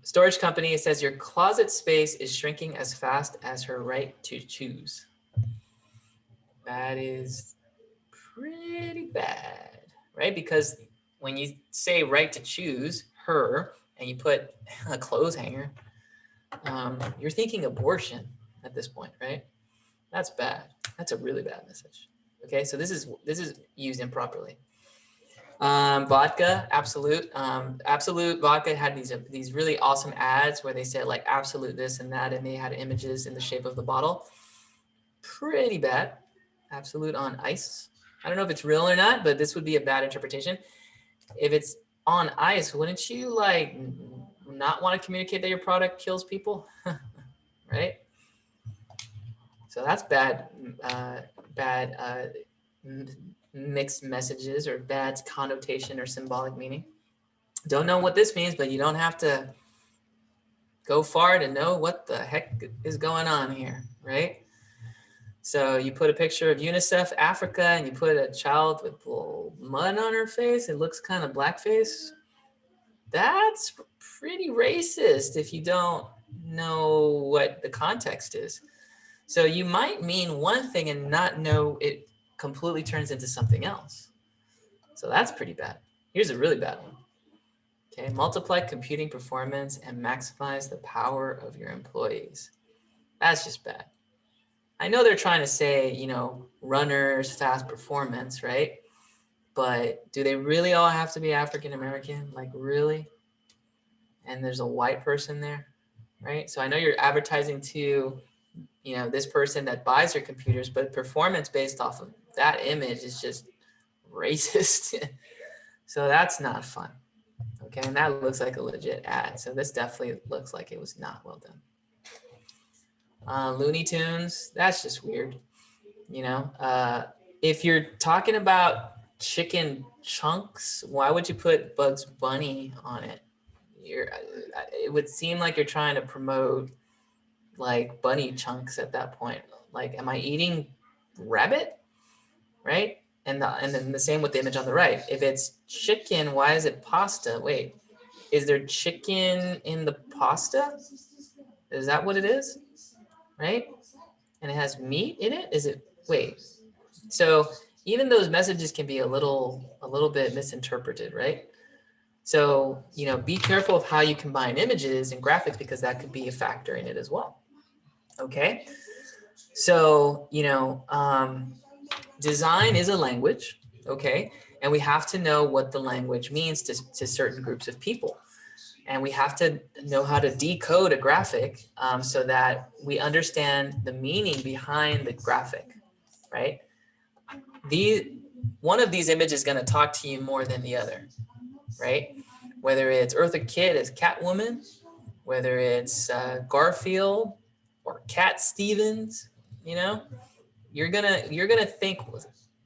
[SPEAKER 1] Storage company, it says your closet space is shrinking as fast as her right to choose. That is pretty bad, right? Because when you say right to choose her and you put a clothes hanger, you're thinking abortion at this point, right? That's bad. That's a really bad message. Okay, so this is used improperly. Vodka, Absolute. Absolute Vodka had these really awesome ads where they said like Absolute this and that, and they had images in the shape of the bottle. Pretty bad. Absolute on ice. I don't know if it's real or not, but this would be a bad interpretation. If it's on ice, wouldn't you like not want to communicate that your product kills people, right? So that's bad, mixed messages or bad connotation or symbolic meaning. Don't know what this means, but you don't have to go far to know what the heck is going on here, right? So you put a picture of UNICEF Africa and you put a child with mud on her face. It looks kind of blackface. That's pretty racist if you don't know what the context is. So you might mean one thing and not know it completely turns into something else. So that's pretty bad. Here's a really bad one. Okay, multiply computing performance and maximize the power of your employees. That's just bad. I know they're trying to say, you know, runners, fast performance, right? But do they really all have to be African American? Like, really? And there's a white person there, right? So I know you're advertising to, you know, this person that buys your computers, but performance based off of that image is just racist. So that's not fun. Okay, and that looks like a legit ad. So this definitely looks like it was not well done. Looney Tunes, that's just weird. You know, if you're talking about chicken chunks, why would you put Bugs Bunny on it? It would seem like you're trying to promote like bunny chunks at that point. Like, am I eating rabbit? Right? And then the same with the image on the right. If it's chicken, why is it pasta? Wait, is there chicken in the pasta? Is that what it is? Right? And it has meat in it? Is it, wait. So even those messages can be a little bit misinterpreted, right? So, you know, be careful of how you combine images and graphics because that could be a factor in it as well. Okay. So, you know, design is a language, okay? And we have to know what the language means to certain groups of people. And we have to know how to decode a graphic so that we understand the meaning behind the graphic, right? One of these images is going to talk to you more than the other, right? Whether it's Eartha Kitt as Catwoman, whether it's Garfield or Cat Stevens, you know, you're gonna think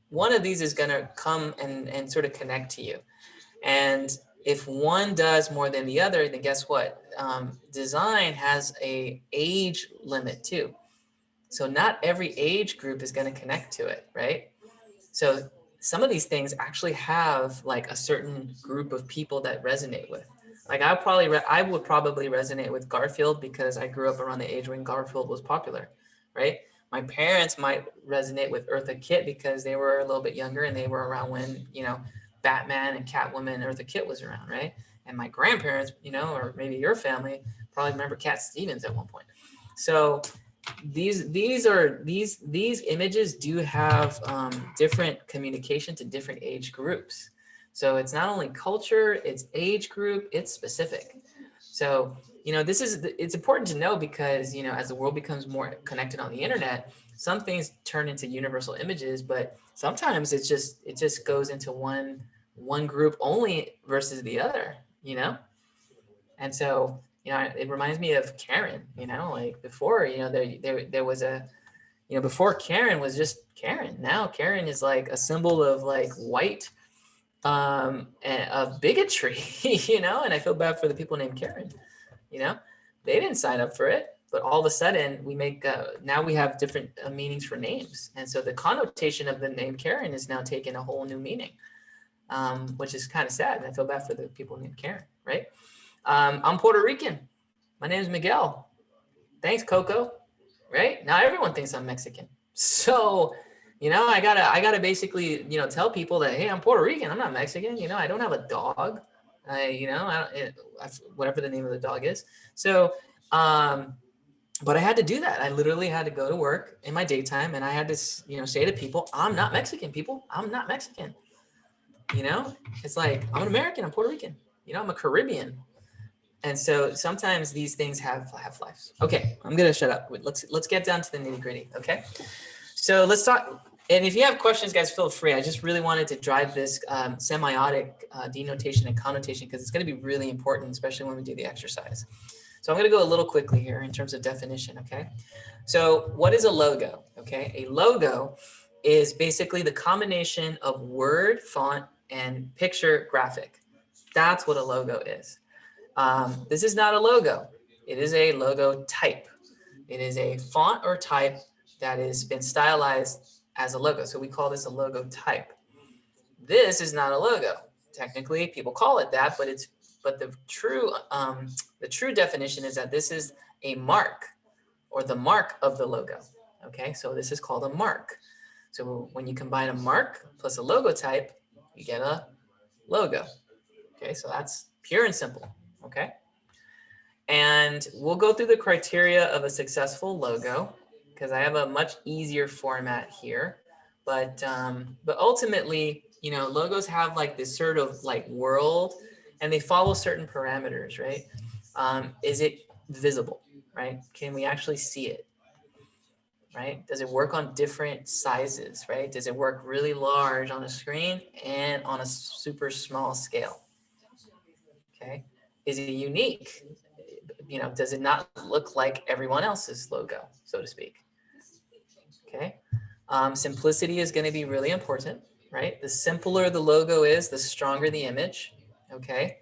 [SPEAKER 1] one of these is gonna come and sort of connect to you. And if one does more than the other, then guess what? Design has a age limit too. So not every age group is going to connect to it, right? So some of these things actually have like a certain group of people that resonate with. Like I would probably resonate with Garfield because I grew up around the age when Garfield was popular, right? My parents might resonate with Eartha Kitt because they were a little bit younger and they were around when, you know, Batman and Catwoman and Eartha Kitt was around, right? And my grandparents, you know, or maybe your family probably remember Cat Stevens at one point. So these images do have different communication to different age groups. So it's not only culture, it's age group, it's specific. So, you know, it's important to know because, you know, as the world becomes more connected on the internet, some things turn into universal images, but sometimes it just goes into one group only versus the other, you know? And so, you know, it reminds me of Karen, you know, like before, you know, there was you know, before Karen was just Karen. Now Karen is like a symbol of like white, and of bigotry, you know, and I feel bad for the people named Karen, you know, they didn't sign up for it, but all of a sudden we make, now we have different meanings for names. And so the connotation of the name Karen is now taking a whole new meaning, which is kind of sad. And I feel bad for the people named Karen, right? I'm Puerto Rican. My name is Miguel. Thanks, Coco. Right? Now everyone thinks I'm Mexican. So, you know, I gotta basically, you know, tell people that, hey, I'm Puerto Rican. I'm not Mexican. You know, I don't have a dog. Whatever the name of the dog is. So, but I had to do that. I literally had to go to work in my daytime, and I had to, you know, say to people, I'm not Mexican. People, I'm not Mexican. You know, it's like I'm an American. I'm Puerto Rican. You know, I'm a Caribbean. And so sometimes these things have lives. Okay, I'm gonna shut up. Let's get down to the nitty gritty. Okay, so let's talk. And if you have questions, guys, feel free. I just really wanted to drive this semiotic denotation and connotation because it's going to be really important, especially when we do the exercise. So I'm going to go a little quickly here in terms of definition. Okay, so what is a logo? Okay, a logo is basically the combination of word, font, and picture graphic. That's what a logo is. This is not a logo. It is a logo type. It is a font or type that has been stylized as a logo. So we call this a logo type. This is not a logo. Technically, people call it that, but the true definition is that this is a mark or the mark of the logo. Okay, so this is called a mark. So when you combine a mark plus a logo type, you get a logo. Okay, so that's pure and simple. Okay. And we'll go through the criteria of a successful logo because I have a much easier format here. But ultimately, you know, logos have like this sort of like world and they follow certain parameters, right? Is it visible, right? Can we actually see it, right? Does it work on different sizes, right? Does it work really large on a screen and on a super small scale? Okay. Is it unique? You know, does it not look like everyone else's logo, so to speak? Okay. Simplicity is going to be really important, right? The simpler the logo is, the stronger the image. Okay.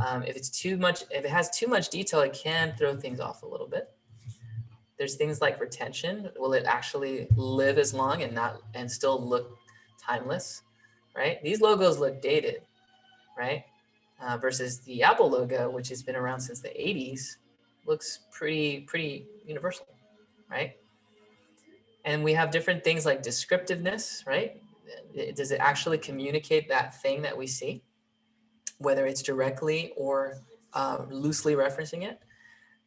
[SPEAKER 1] If it has too much detail, it can throw things off a little bit. There's things like retention. Will it actually live as long and still look timeless, right? These logos look dated, right? versus the Apple logo, which has been around since the 80s, looks pretty universal, right? And we have different things like descriptiveness, right? Does it actually communicate that thing that we see, whether it's directly or loosely referencing it?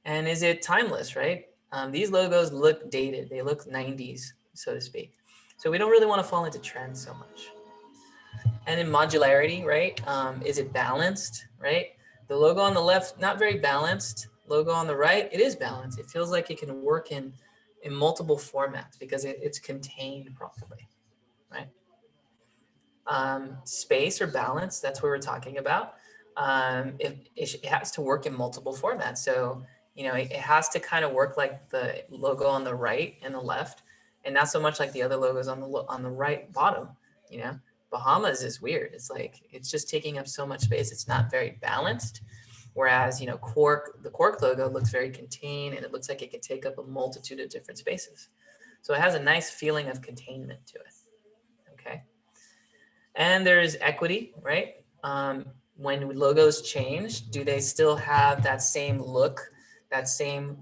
[SPEAKER 1] And is it timeless, right? These logos look dated. They look 90s, so to speak. So we don't really want to fall into trends so much. And in modularity, right? Is it balanced, right? The logo on the left, not very balanced. Logo on the right, it is balanced. It feels like it can work in multiple formats because it's contained properly, right? Space or balance, that's what we're talking about. It has to work in multiple formats. So, you know, it has to kind of work like the logo on the right and the left, and not so much like the other logos on the right bottom. You know, Bahamas is weird. It's like, it's just taking up so much space. It's not very balanced. Whereas, you know, the Quark logo looks very contained, and it looks like it can take up a multitude of different spaces. So it has a nice feeling of containment to it. Okay. And there's equity, right? When logos change, do they still have that same look, that same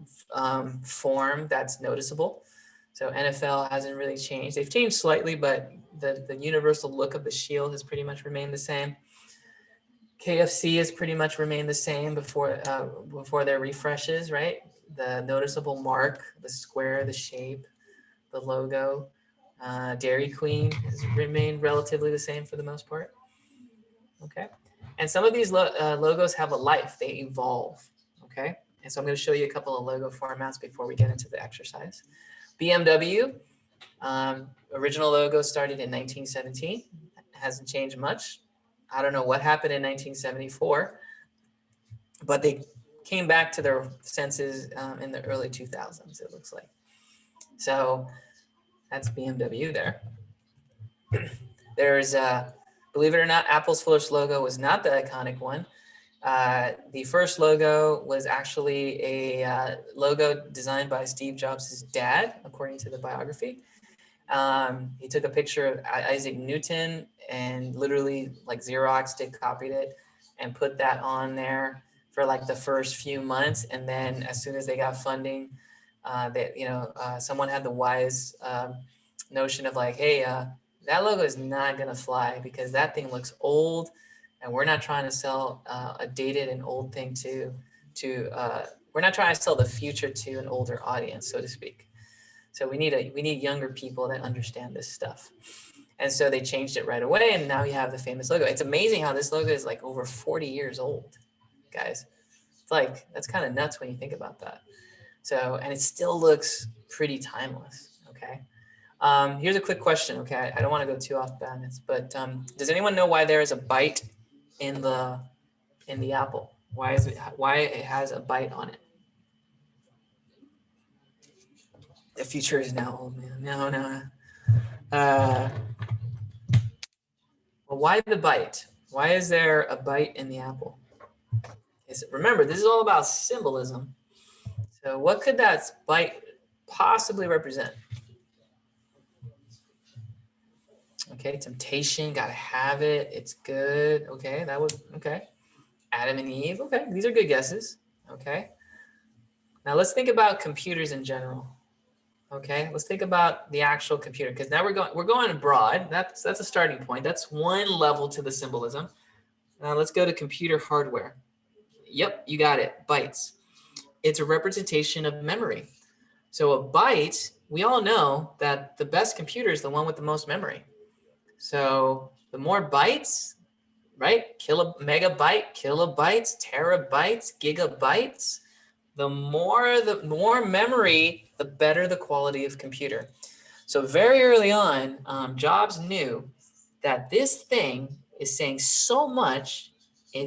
[SPEAKER 1] form that's noticeable? So NFL hasn't really changed. They've changed slightly, but the universal look of the shield has pretty much remained the same. KFC has pretty much remained the same before their refreshes, right? The noticeable mark, the square, the shape, the logo. Dairy Queen has remained relatively the same for the most part. Okay. And some of these logos have a life, they evolve. Okay. And so I'm going to show you a couple of logo formats before we get into the exercise. BMW, original logo started in 1917. Hasn't changed much. I don't know what happened in 1974, but they came back to their senses in the early 2000s, it looks like. So that's BMW there. There's, believe it or not, Apple's first logo was not the iconic one. The first logo was actually a logo designed by Steve Jobs' dad, according to the biography. He took a picture of Isaac Newton and literally like Xeroxed it, copied it, and put that on there for like the first few months. And then as soon as they got funding, someone had the wise notion of like, hey, that logo is not gonna fly because that thing looks old, and we're not trying to sell a dated and old thing we're not trying to sell the future to an older audience, so to speak. So we need younger people that understand this stuff. And so they changed it right away, and now you have the famous logo. It's amazing how this logo is like over 40 years old, guys. It's like, that's kind of nuts when you think about that. So, and it still looks pretty timeless, okay? Here's a quick question, okay? I don't want to go too off balance, but does anyone know why there is a bite in the apple? Why it has a bite on it? The future is now old, man. No. Well, why the bite? Why is there a bite in the apple? Remember, this is all about symbolism. So what could that bite possibly represent? Okay, temptation, gotta have it. It's good. Okay, okay. Adam and Eve. Okay, these are good guesses. Okay. Now let's think about computers in general. Okay, let's think about the actual computer, because now we're going broad. That's a starting point. That's one level to the symbolism. Now let's go to computer hardware. Yep, you got it. Bytes. It's a representation of memory. So a byte, we all know that the best computer is the one with the most memory. So the more bytes, right? Megabyte, kilobytes, terabytes, gigabytes. The more memory, the better the quality of computer. So very early on, Jobs knew that this thing is saying so much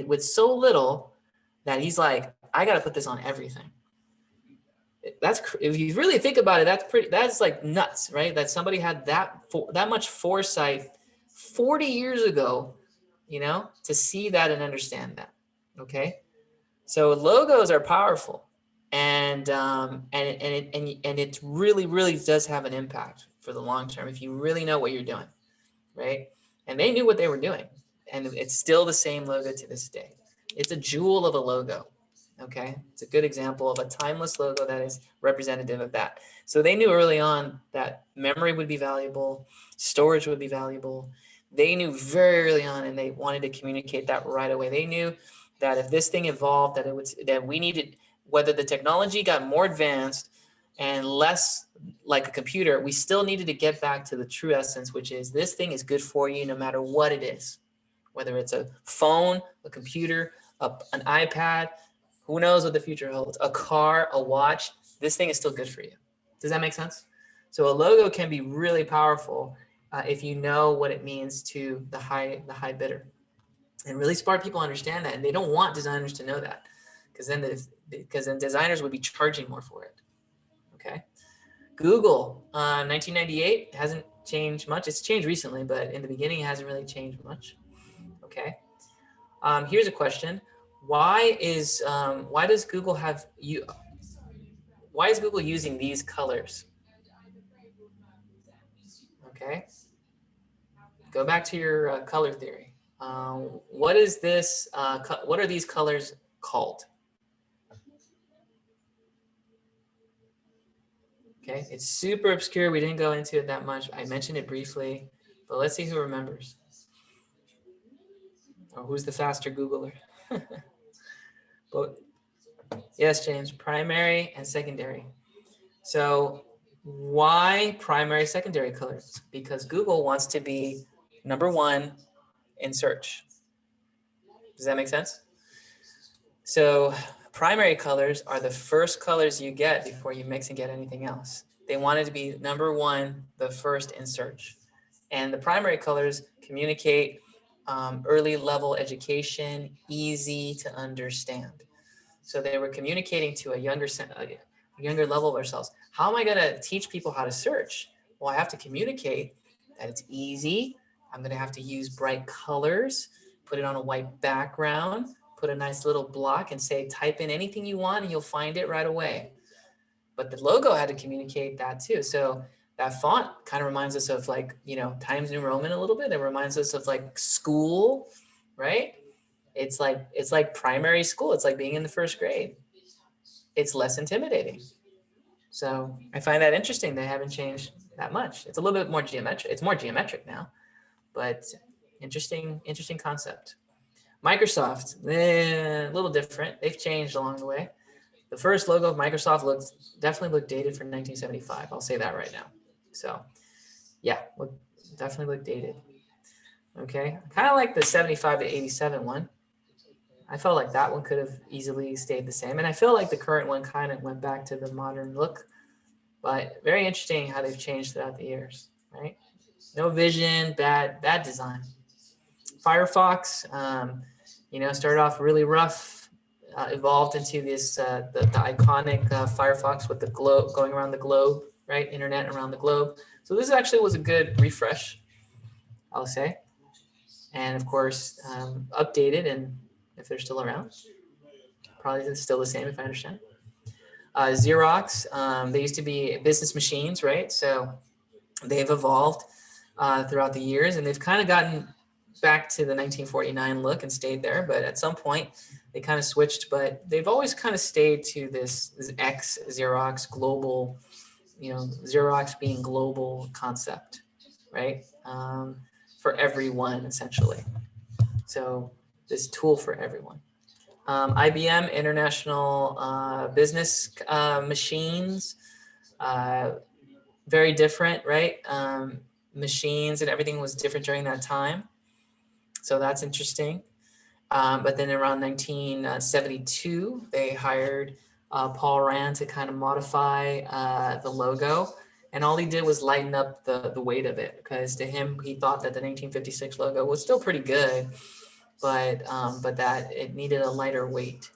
[SPEAKER 1] with so little that he's like, I got to put this on everything. If you really think about it, that's like nuts, right? That somebody had that much foresight 40 years ago, you know, to see that and understand that. Okay, so logos are powerful, and it really does have an impact for the long term if you really know what you're doing, right? And they knew what they were doing, and it's still the same logo to this day. It's a jewel of a logo. Okay, it's a good example of a timeless logo that is representative of that. So they knew early on that memory would be valuable, storage would be valuable. They knew very early on, and they wanted to communicate that right away. They knew that if this thing evolved, that we needed, whether the technology got more advanced and less like a computer, we still needed to get back to the true essence, which is this thing is good for you no matter what it is, whether it's a phone, a computer, an iPad. Who knows what the future holds? A car, a watch, this thing is still good for you. Does that make sense? So a logo can be really powerful if you know what it means to the high bidder. And really smart people understand that, and they don't want designers to know that, because then designers would be charging more for it. Okay. Google, 1998, hasn't changed much. It's changed recently, but in the beginning, it hasn't really changed much. Okay. Here's a question. Why does Google why is Google using these colors? Okay, go back to your color theory. What is this? What are these colors called? Okay, it's super obscure. We didn't go into it that much. I mentioned it briefly, but let's see who remembers. Or who's the faster Googler? But yes, James, primary and secondary. So why primary, secondary colors? Because Google wants to be #1 in search. Does that make sense? So primary colors are the first colors you get before you mix and get anything else. They wanted to be #1, the first in search. And the primary colors communicate early level education, easy to understand. So they were communicating to a younger level of ourselves. How am I going to teach people how to search? Well, I have to communicate that it's easy. I'm going to have to use bright colors, put it on a white background, put a nice little block and say, type in anything you want and you'll find it right away. But the logo had to communicate that too. So that font kind of reminds us of like, Times New Roman a little bit. It reminds us of like school, right? It's like primary school. It's like being in the first grade. It's less intimidating. So I find that interesting. They haven't changed that much. It's a little bit more geometric. It's more geometric now, but interesting concept. Microsoft, a little different. They've changed along the way. The first logo of Microsoft definitely looked dated for 1975. I'll say that right now. So yeah, definitely looked dated. Okay, kind of like the 75 to 87 one. I felt like that one could have easily stayed the same. And I feel like the current one kind of went back to the modern look, but very interesting how they've changed throughout the years, right? No vision, bad design. Firefox, started off really rough, evolved into this, the iconic Firefox with the globe going around the globe, right? Internet around the globe. So this actually was a good refresh, I'll say. And of course, updated, and if they're still around, probably still the same if I understand. Xerox, they used to be business machines, right? So they've evolved throughout the years, and they've kind of gotten back to the 1949 look and stayed there. But at some point, they kind of switched. But they've always kind of stayed to this X Xerox global, Xerox being global concept, right? For everyone, essentially. So this tool for everyone. IBM, International Business Machines, very different, right? Machines and everything was different during that time. So that's interesting. But then around 1972, they hired Paul Rand to kind of modify the logo. And all he did was lighten up the weight of it, because to him, he thought that the 1956 logo was still pretty good, but that it needed a lighter weight.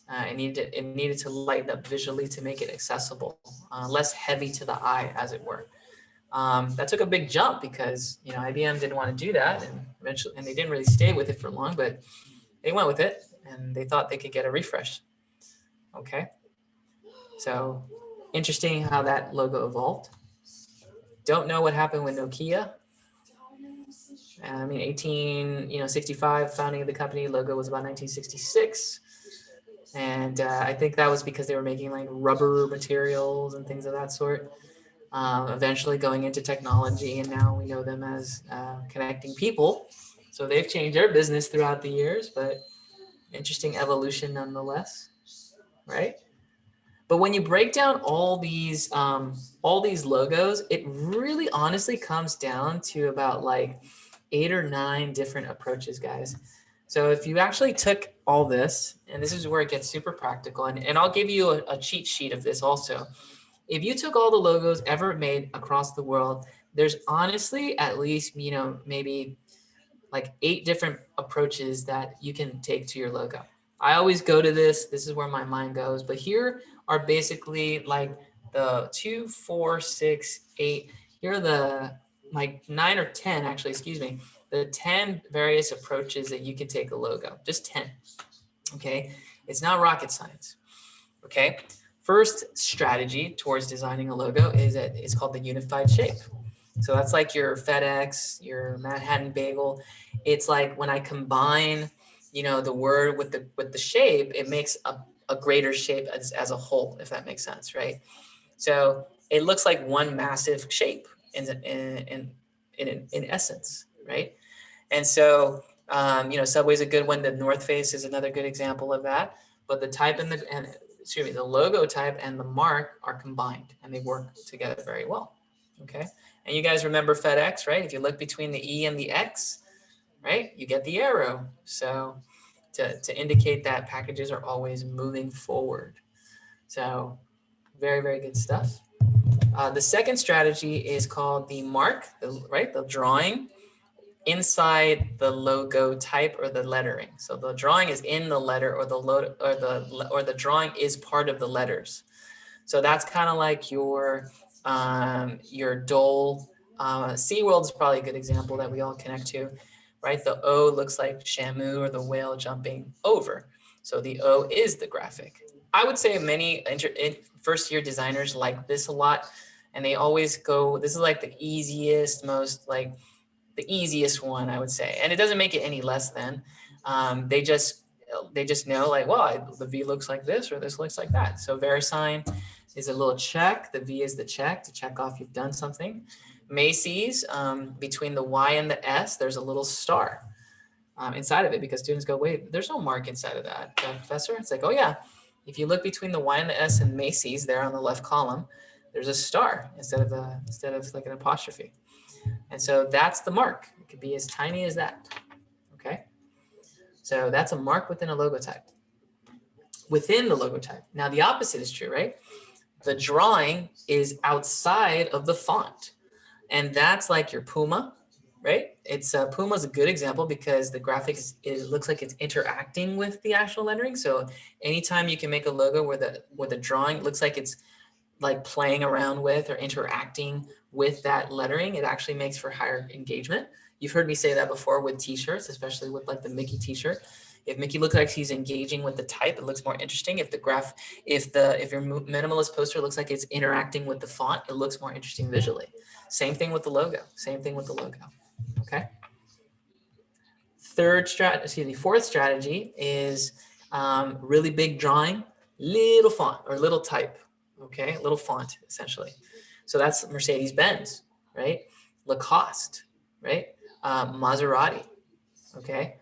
[SPEAKER 1] It needed to lighten up visually to make it accessible, less heavy to the eye, as it were. That took a big jump because IBM didn't want to do that, and eventually, and they didn't really stay with it for long, but they went with it, and they thought they could get a refresh. Okay, so interesting how that logo evolved. Don't know what happened with Nokia. I mean, 1865, founding of the company, logo was about 1966. And I think that was because they were making like rubber materials and things of that sort. Eventually going into technology, and now we know them as connecting people. So they've changed their business throughout the years, but interesting evolution nonetheless, right? But when you break down all these logos, it really honestly comes down to about like 8 or 9 different approaches, guys. So if you actually took all this, and this is where it gets super practical, and I'll give you a cheat sheet of this also. If you took all the logos ever made across the world, there's honestly at least, maybe like 8 different approaches that you can take to your logo. I always go to this. This is where my mind goes. But here are basically like the 2, 4, 6, 8. Here are the like 9 or 10, actually, excuse me, the 10 various approaches that you can take a logo. Just 10. Okay. It's not rocket science. Okay. First strategy towards designing a logo is that it's called the unified shape. So that's like your FedEx, your Manhattan bagel. It's like when I combine, the word with the shape, it makes a greater shape as a whole, if that makes sense, right? So it looks like one massive shape in essence, right? And so, Subway's a good one. The North Face is another good example of that. But the type and the logo type and the mark are combined, and they work together very well. Okay. And you guys remember FedEx, right? If you look between the E and the X, right, you get the arrow. So to indicate that packages are always moving forward. So very, very good stuff. The second strategy is called the mark, the drawing inside the logo type or the lettering. So the drawing is in the letter, or the drawing is part of the letters. So that's kind of like your Dole. SeaWorld is probably a good example that we all connect to, right? The O looks like Shamu or the whale jumping over. So the O is the graphic. I would say many first-year designers like this a lot, and they always go, this is like the easiest one, I would say. And it doesn't make it any less than. They just know like, well, the V looks like this or this looks like that. So VeriSign is a little check. The V is the check to check off you've done something. Macy's, between the Y and the S, there's a little star inside of it, because students go, wait, there's no mark inside of that, professor. It's like, oh yeah, if you look between the Y and the S in Macy's there on the left column, there's a star instead of like an apostrophe. And so that's the mark. It could be as tiny as that. Okay. So that's a mark within a logo type. Within the logo type. Now the opposite is true, right? The drawing is outside of the font. And that's like your Puma, right? It's Puma's a good example because the graphic looks like it's interacting with the actual lettering. So anytime you can make a logo where the drawing looks like it's like playing around with or interacting with that lettering, it actually makes for higher engagement. You've heard me say that before with t-shirts, especially with like the Mickey t-shirt. If Mickey looks like he's engaging with the type, it looks more interesting. If your minimalist poster looks like it's interacting with the font, it looks more interesting visually. Same thing with the logo. Okay. Fourth strategy is really big drawing, little font or little type. Okay, little font essentially. So that's Mercedes-Benz, right? Lacoste, right? Maserati. Okay.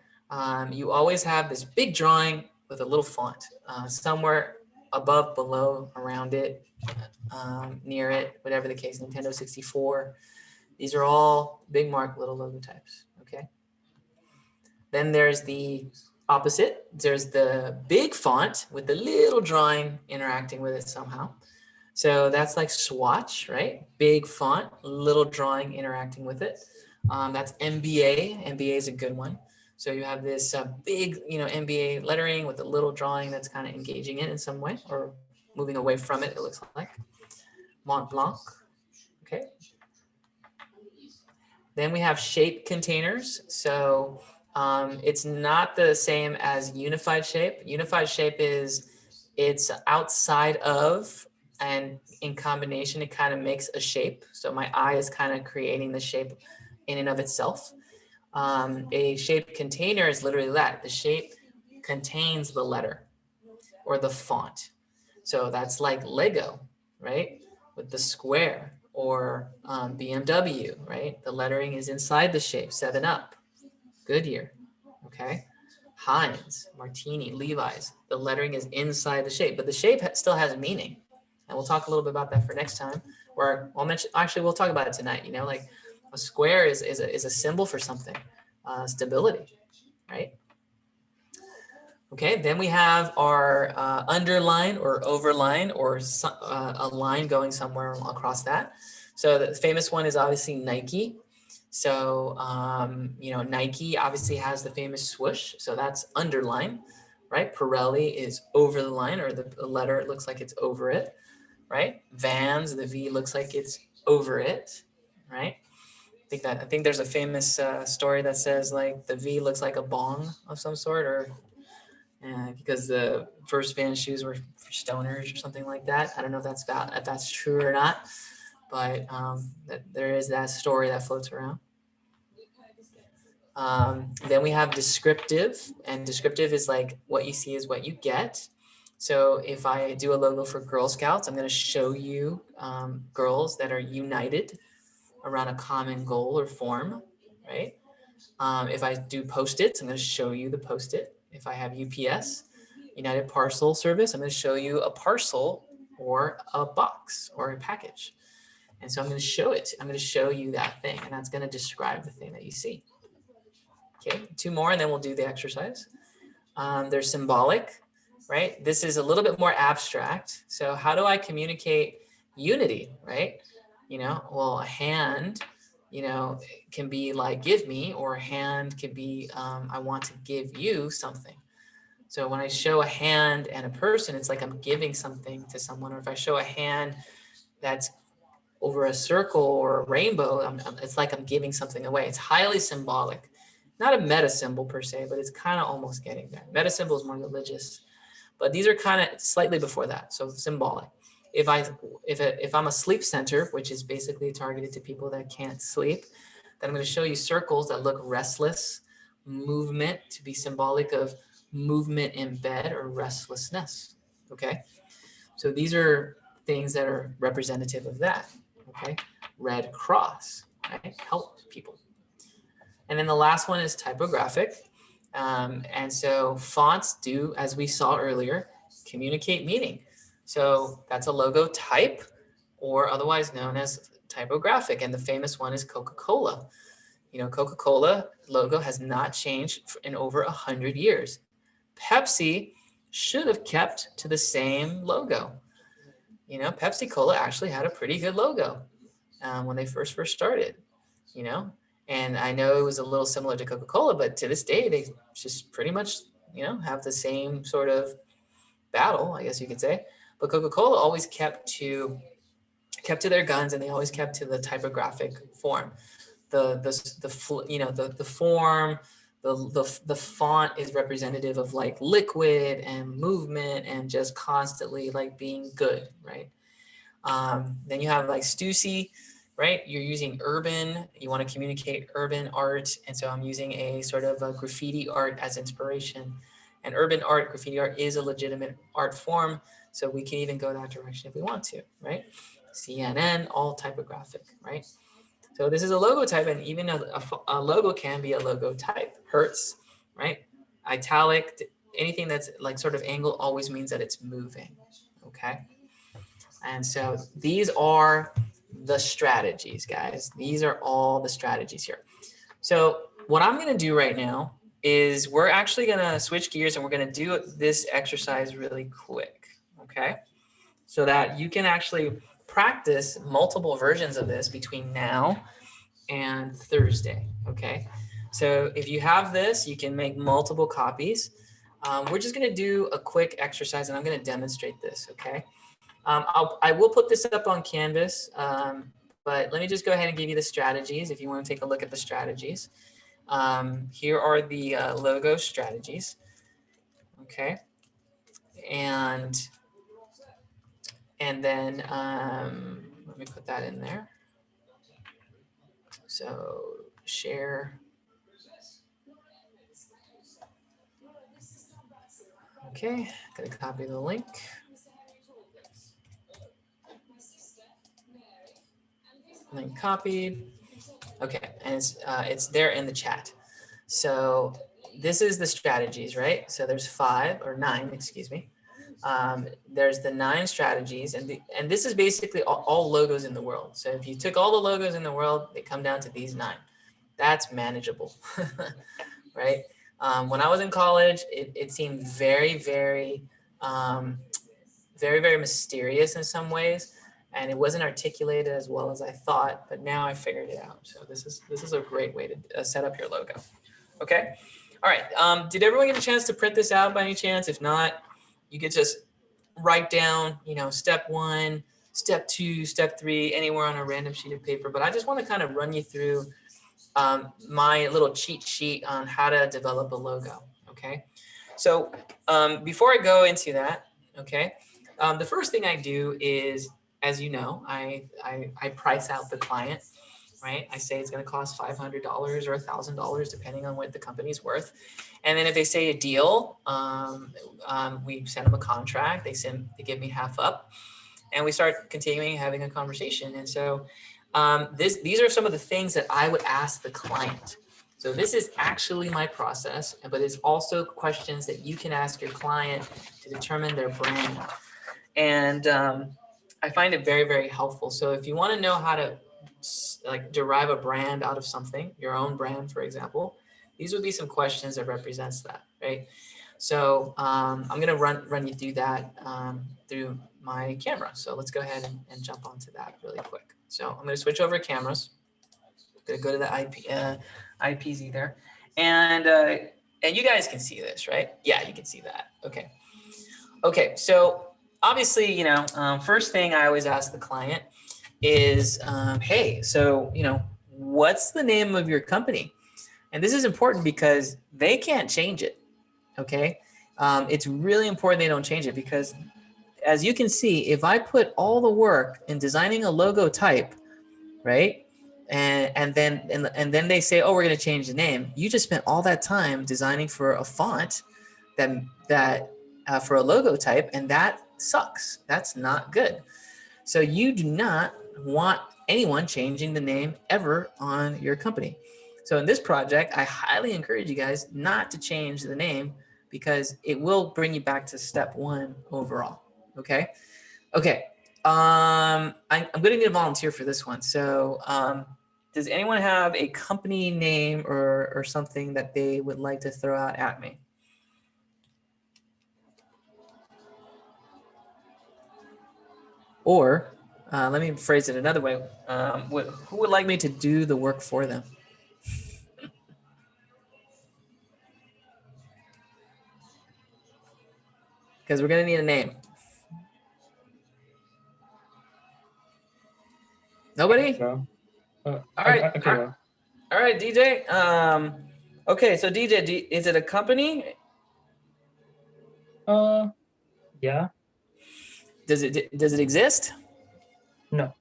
[SPEAKER 1] You always have this big drawing with a little font somewhere above, below, around it, near it, whatever the case. Nintendo 64. These are all big mark, little logo types. Okay. Then there's the opposite. There's the big font with the little drawing interacting with it somehow. So that's like swatch, right? Big font, little drawing interacting with it. That's MBA. MBA is a good one. So you have this big, MBA lettering with a little drawing that's kind of engaging it in some way or moving away from it, it looks like. Mont Blanc. Okay. Then we have shape containers. So it's not the same as unified shape. Unified shape it's outside of, and in combination, it kind of makes a shape. So my eye is kind of creating the shape in and of itself. A shaped container is literally that. The shape contains the letter or the font. So that's like Lego, right? With the square, or BMW, right? The lettering is inside the shape. 7-Up, Goodyear, okay? Heinz, Martini, Levi's. The lettering is inside the shape, but the shape still has meaning. And we'll talk a little bit about that for next time. Or I'll mention, actually, we'll talk about it tonight. You know, like a square is a symbol for something, stability, right? Okay, then we have our underline or overline, or a line going somewhere across that. So the famous one is obviously Nike. So, you know, Nike obviously has the famous swoosh. So that's underline, right? Pirelli is over the line, or the letter, it looks like it's over it, right? Vans, the V looks like it's over it, right? I think there's a famous story that says like the V looks like a bong of some sort, or because the first Vans shoes were for stoners or something like that. I don't know if that's true or not, but there is that story that floats around. Then we have descriptive, and descriptive is like what you see is what you get. So if I do a logo for Girl Scouts, I'm going to show you girls that are united around a common goal or form, right? If I do Post-its, I'm going to show you the Post-it. If I have UPS, United Parcel Service, I'm going to show you a parcel or a box or a package. And so I'm going to show it. I'm going to show you that thing, and that's going to describe the thing that you see. Okay, 2 more, and then we'll do the exercise. There's symbolic, right? This is a little bit more abstract. So how do I communicate unity, right? You know, well, a hand, you know, can be like give me, or a hand could be I want to give you something. So when I show a hand and a person, it's like I'm giving something to someone. Or if I show a hand that's over a circle or a rainbow, it's like I'm giving something away. It's highly symbolic. Not a meta symbol per se, but it's kind of almost getting there. Meta symbol is more religious, but these are kind of slightly before that. So symbolic. If I'm a sleep center, which is basically targeted to people that can't sleep, then I'm going to show you circles that look restless, movement to be symbolic of movement in bed or restlessness. Okay, so these are things that are representative of that. Okay, Red Cross, right? Help people. And then the last one is typographic. And so fonts do, as we saw earlier, communicate meaning. So that's a logo type, or otherwise known as typographic. And the famous one is Coca-Cola. You know, Coca-Cola logo has not changed in over 100 years. Pepsi should have kept to the same logo. You know, Pepsi Cola actually had a pretty good logo when they first started, you know, and I know it was a little similar to Coca-Cola, but to this day, they just pretty much, you know, have the same sort of battle, I guess you could say. But Coca-Cola always kept to their guns, and they always kept to the typographic form. The form, the font is representative of like liquid and movement and just constantly like being good, right? Then you have like Stussy, right? You're using urban, you want to communicate urban art. And so I'm using a sort of a graffiti art as inspiration. And urban art, graffiti art is a legitimate art form. So we can even go that direction if we want to, right? CNN, all typographic, right? So this is a logo type, and even a logo can be a logo type. Hertz, right? Italic, anything that's like sort of angle always means that it's moving, okay? And so these are the strategies, guys. These are all the strategies here. So what I'm going to do right now is we're actually going to switch gears, and we're going to do this exercise really quick, okay? So that you can actually practice multiple versions of this between now and Thursday, okay? So if you have this, you can make multiple copies. We're just going to do a quick exercise, and I'm going to demonstrate this, okay? I will put this up on Canvas, but let me just go ahead and give you the strategies if you want to take a look at the strategies. Here are the logo strategies, okay? And then let me put that in there. So share Okay, gonna copy the link. Link copied. Okay, and it's there in the chat. So this is the strategies, right? So there's 5 or 9, excuse me. There's the 9 strategies, and this is basically all logos in the world. So if you took all the logos in the world, they come down to these 9. That's manageable, right? When I was in college, it seemed very, very, very, very mysterious in some ways, and it wasn't articulated as well as I thought. But now I figured it out. So this is a great way to set up your logo. Okay. All right. Did everyone get a chance to print this out by any chance? If not, you could just write down, step 1, step 2, step 3, anywhere on a random sheet of paper. But I just want to kind of run you through my little cheat sheet on how to develop a logo. Okay. So before I go into that, okay, the first thing I do is, as you know, I price out the client. Right? I say it's going to cost $500 or $1,000, depending on what the company's worth. And then if they say a deal, we send them a contract. They give me half up, and we start continuing having a conversation. And so these are some of the things that I would ask the client. So this is actually my process, but it's also questions that you can ask your client to determine their brand. And I find it very, very helpful. So if you want to know how to derive a brand out of something, your own brand, for example, these would be some questions that represents that, right? So I'm going to run you through that through my camera. So let's go ahead and jump onto that really quick. So I'm going to switch over cameras. I'm going to go to the IPZ there, and you guys can see this, right? Yeah, you can see that. Okay. Okay. So obviously, first thing I always ask the client is, hey, so, what's the name of your company? And this is important because they can't change it, okay? It's really important they don't change it, because as you can see, if I put all the work in designing a logo type, right? And then they say, oh, we're going to change the name. You just spent all that time designing for a font that for a logo type, and that sucks. That's not good. So you do not want anyone changing the name ever on your company. So in this project, I highly encourage you guys not to change the name, because it will bring you back to step 1 overall. Okay. Okay. I'm going to need a volunteer for this one. So does anyone have a company name or something that they would like to throw out at me? Or let me phrase it another way. Who would like me to do the work for them? Because we're going to need a name. Nobody?
[SPEAKER 3] So,
[SPEAKER 1] All right.
[SPEAKER 3] okay.
[SPEAKER 1] All right, DJ. Okay, so DJ, is it a company?
[SPEAKER 3] Yeah.
[SPEAKER 1] Does it exist?
[SPEAKER 3] No.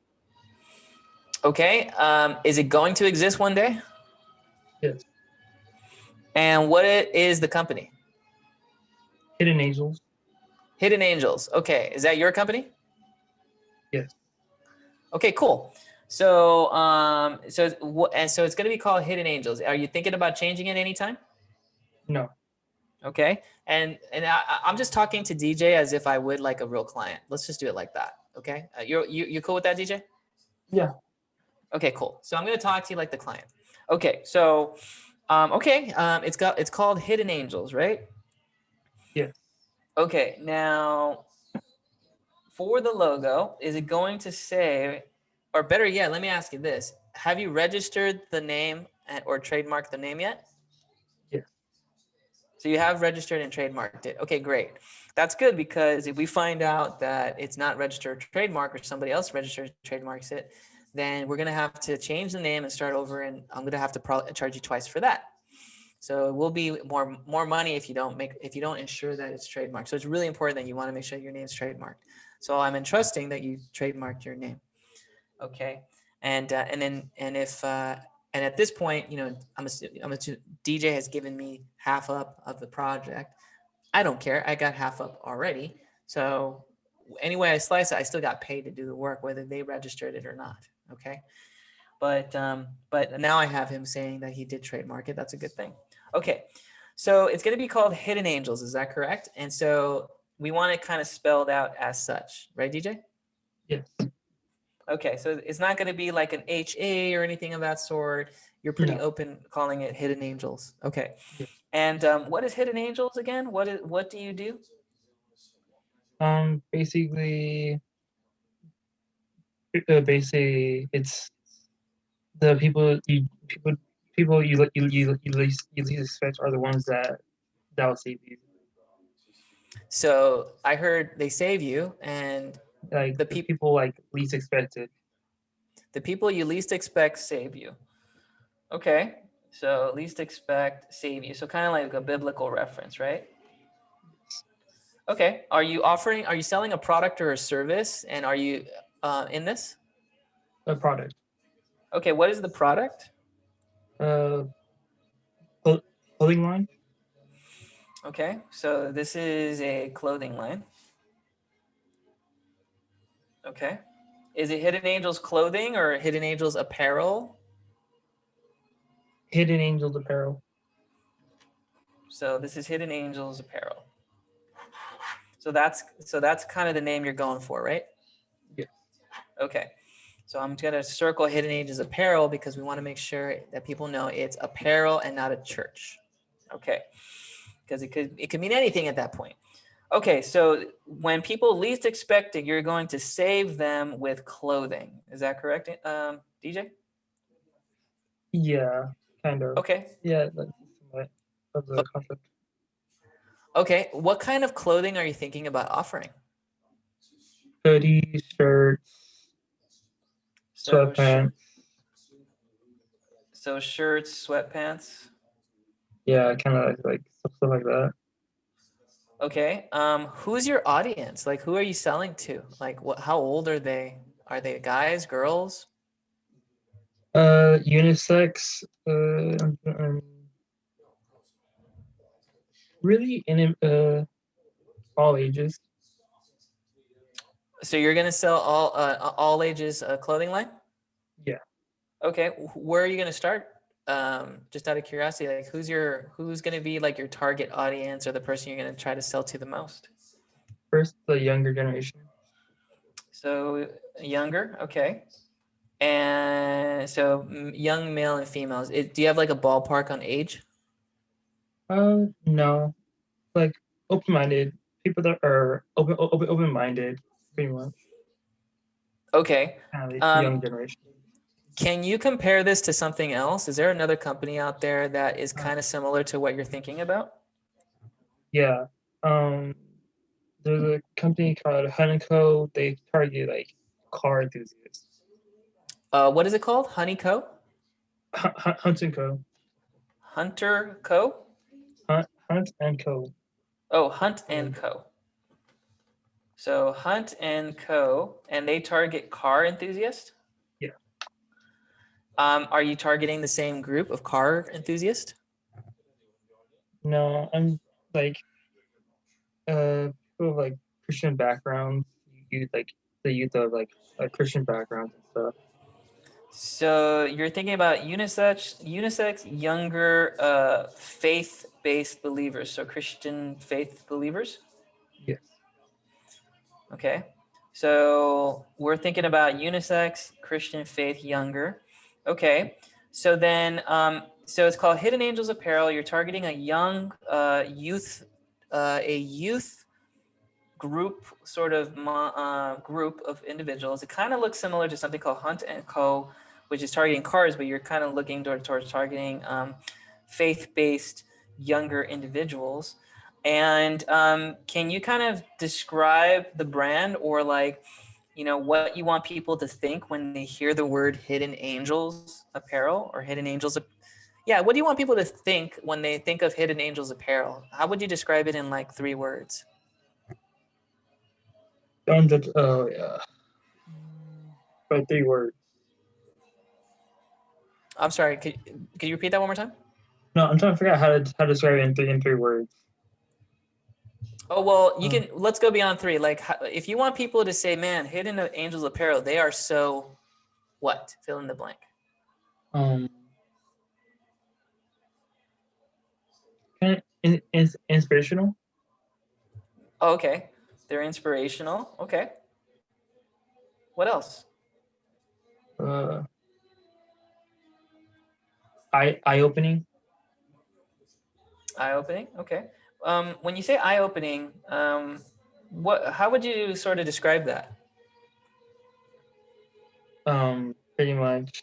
[SPEAKER 1] Okay. Is it going to exist one day?
[SPEAKER 3] Yes.
[SPEAKER 1] And what is the company?
[SPEAKER 3] Hidden Angels.
[SPEAKER 1] Hidden Angels. Okay. Is that your company?
[SPEAKER 3] Yes.
[SPEAKER 1] Okay, cool. So so it's going to be called Hidden Angels. Are you thinking about changing it anytime?
[SPEAKER 3] No.
[SPEAKER 1] Okay. And I'm just talking to DJ as if I would like a real client. Let's just do it like that. Okay. You cool with that, DJ?
[SPEAKER 3] Yeah.
[SPEAKER 1] Okay, cool. So I'm going to talk to you like the client. Okay. So it's called Hidden Angels, right?
[SPEAKER 3] Yes.
[SPEAKER 1] Okay. Now, for the logo, is it going to say, or better yet, let me ask you this: have you registered the name or trademarked the name yet?
[SPEAKER 3] Yes.
[SPEAKER 1] So you have registered and trademarked it. Okay, great. That's good, because if we find out that it's not registered or trademarked, or somebody else registers trademarks it, then we're going to have to change the name and start over, and I'm going to have to probably charge you twice for that. So it will be more money if you don't ensure that it's trademarked. So it's really important that you want to make sure your name's trademarked. So I'm entrusting that you trademarked your name. Okay. And at this point, I'm assuming DJ has given me half up of the project. I don't care. I got half up already. So anyway I slice it, I still got paid to do the work, whether they registered it or not. Okay. But now I have him saying that he did trademark it. That's a good thing. Okay. So it's going to be called Hidden Angels. Is that correct? And so we want it kind of spelled out as such, right, DJ?
[SPEAKER 3] Yes.
[SPEAKER 1] Okay, so it's not going to be like an HA or anything of that sort. You're pretty
[SPEAKER 3] No.
[SPEAKER 1] open calling it Hidden Angels. Okay.
[SPEAKER 3] Yes.
[SPEAKER 1] And what is Hidden Angels again? What do you do?
[SPEAKER 3] Basically, it's the people you least expect are the ones that will save you.
[SPEAKER 1] So I heard they save you, and
[SPEAKER 3] Like
[SPEAKER 1] the
[SPEAKER 3] the
[SPEAKER 1] people
[SPEAKER 3] people like least expected.
[SPEAKER 1] the people you least expect save you. Okay, so least expect save you. So kind of like a biblical reference, right? Okay. Are you selling a product or a service, and are you in this?
[SPEAKER 3] A product.
[SPEAKER 1] Okay. What is the product?
[SPEAKER 3] Uh, clothing line.
[SPEAKER 1] Okay. So this is a clothing line. Okay. Is it Hidden Angels clothing or Hidden Angels apparel?
[SPEAKER 3] Hidden Angels apparel.
[SPEAKER 1] So this is Hidden Angels apparel. So that's kind of the name you're going for, right?
[SPEAKER 3] Yes.
[SPEAKER 1] Okay. So I'm going to circle Hidden Angels apparel because we want to make sure that people know it's apparel and not a church. Okay. Because it could mean anything at that point. Okay, so when people least expect it, you're going to save them with clothing. Is that correct, DJ?
[SPEAKER 3] Yeah, kind of.
[SPEAKER 1] Okay.
[SPEAKER 3] Yeah, that's somewhat of the concept.
[SPEAKER 1] Okay, what kind of clothing are you thinking about offering?
[SPEAKER 3] Hoodies, shirts,
[SPEAKER 1] So,
[SPEAKER 3] sweatpants.
[SPEAKER 1] so shirts, sweatpants.
[SPEAKER 3] Yeah, kind of like stuff like that.
[SPEAKER 1] Okay, who's your audience? Like, who are you selling to? Like, what? How old are they? Are they guys, girls?
[SPEAKER 3] Unisex. Really in all ages.
[SPEAKER 1] So you're gonna sell all ages clothing line?
[SPEAKER 3] Yeah.
[SPEAKER 1] Okay, where are you gonna start? Just out of curiosity, like who's gonna be like your target audience or the person you're gonna try to sell to the most?
[SPEAKER 3] First, the younger generation.
[SPEAKER 1] So younger, okay. And so young male and females. Do you have like a ballpark on age?
[SPEAKER 3] No, like open-minded people that are open-minded, pretty much.
[SPEAKER 1] Okay.
[SPEAKER 3] Kind of the young generation.
[SPEAKER 1] Can you compare this to something else? Is there another company out there that is kind of similar to what you're thinking about?
[SPEAKER 3] Yeah. There's a company called Honeyco. They target like car enthusiasts.
[SPEAKER 1] What is it called? Honey Co?
[SPEAKER 3] Hunt and Co.
[SPEAKER 1] Hunter Co?
[SPEAKER 3] Hunt and Co.
[SPEAKER 1] Oh, Hunt and Co. So Hunt and Co. And they target car enthusiasts?
[SPEAKER 3] Yeah.
[SPEAKER 1] Are you targeting the same group of car enthusiasts?
[SPEAKER 3] No, I'm like people of like Christian backgrounds, youth like the youth of like Christian backgrounds and stuff.
[SPEAKER 1] So you're thinking about unisex younger faith-based believers, so Christian faith believers?
[SPEAKER 3] Yes.
[SPEAKER 1] Okay. So we're thinking about unisex Christian faith younger. Okay. So then, so it's called Hidden Angels Apparel. You're targeting a young youth group, sort of group of individuals. It kind of looks similar to something called Hunt and Co., which is targeting cars, but you're kind of looking towards targeting faith-based younger individuals. And can you kind of describe the brand, or like, what you want people to think when they hear the word Hidden Angels Apparel or Hidden Angels? Yeah, what do you want people to think when they think of Hidden Angels Apparel? How would you describe it in like 3 words?
[SPEAKER 3] Don't judge. Oh yeah. By 3 words.
[SPEAKER 1] I'm sorry, could you repeat that one more time?
[SPEAKER 3] No, I'm trying to figure out how to describe it in three words.
[SPEAKER 1] Oh, well, you can, let's go beyond 3. Like, if you want people to say, man, Hidden Angels Apparel, they are so what? Fill in the blank.
[SPEAKER 3] Inspirational.
[SPEAKER 1] Oh, okay. They're inspirational. Okay. What else?
[SPEAKER 3] Eye-opening.
[SPEAKER 1] Eye-opening. Okay. When you say eye-opening, how would you sort of describe that?
[SPEAKER 3] Pretty much.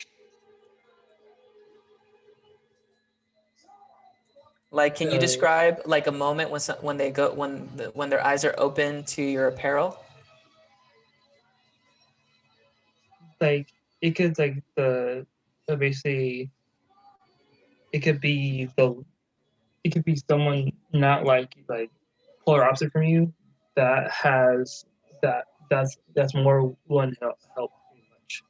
[SPEAKER 1] Like, can you describe like a moment when they go when their eyes are open to your apparel?
[SPEAKER 3] Like it could like basically it could be someone not like polar opposite from you that has that's more willing to help pretty much.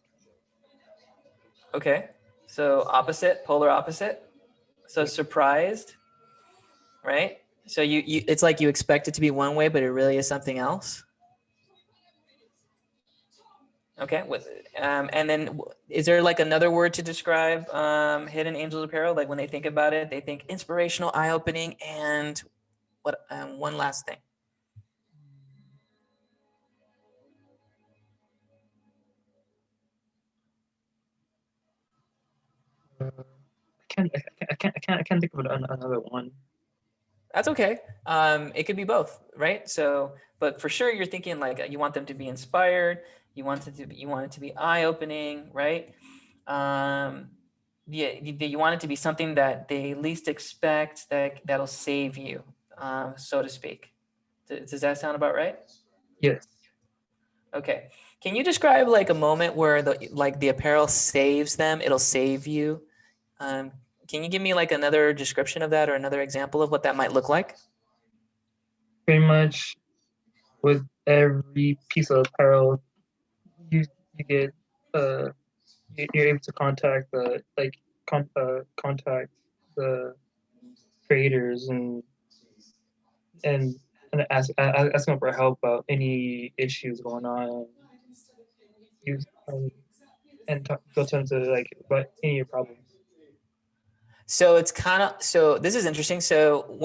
[SPEAKER 1] Okay. So opposite, polar opposite. So surprised, right? So you it's like you expect it to be one way, but it really is something else. Okay. And then is there like another word to describe Hidden Angels Apparel? Like when they think about it, they think inspirational, eye-opening, and what? One last thing.
[SPEAKER 3] I can't think of another one.
[SPEAKER 1] That's okay. It could be both, right? So, but for sure, you're thinking like you want them to be inspired. You want it to be eye-opening, right? Yeah, you want it to be something that they least expect that'll save you, so to speak. Does that sound about right?
[SPEAKER 3] Yes.
[SPEAKER 1] Okay. Can you describe like a moment where the apparel saves them? It'll save you. Um, can you give me like another description of that or another example of what that might look like?
[SPEAKER 3] Pretty much with every piece of apparel you get you're able to contact contact the creators and ask them for help about any issues going on. Use and go to them to like what any of your problems.
[SPEAKER 1] So it's kind of, so this is interesting. So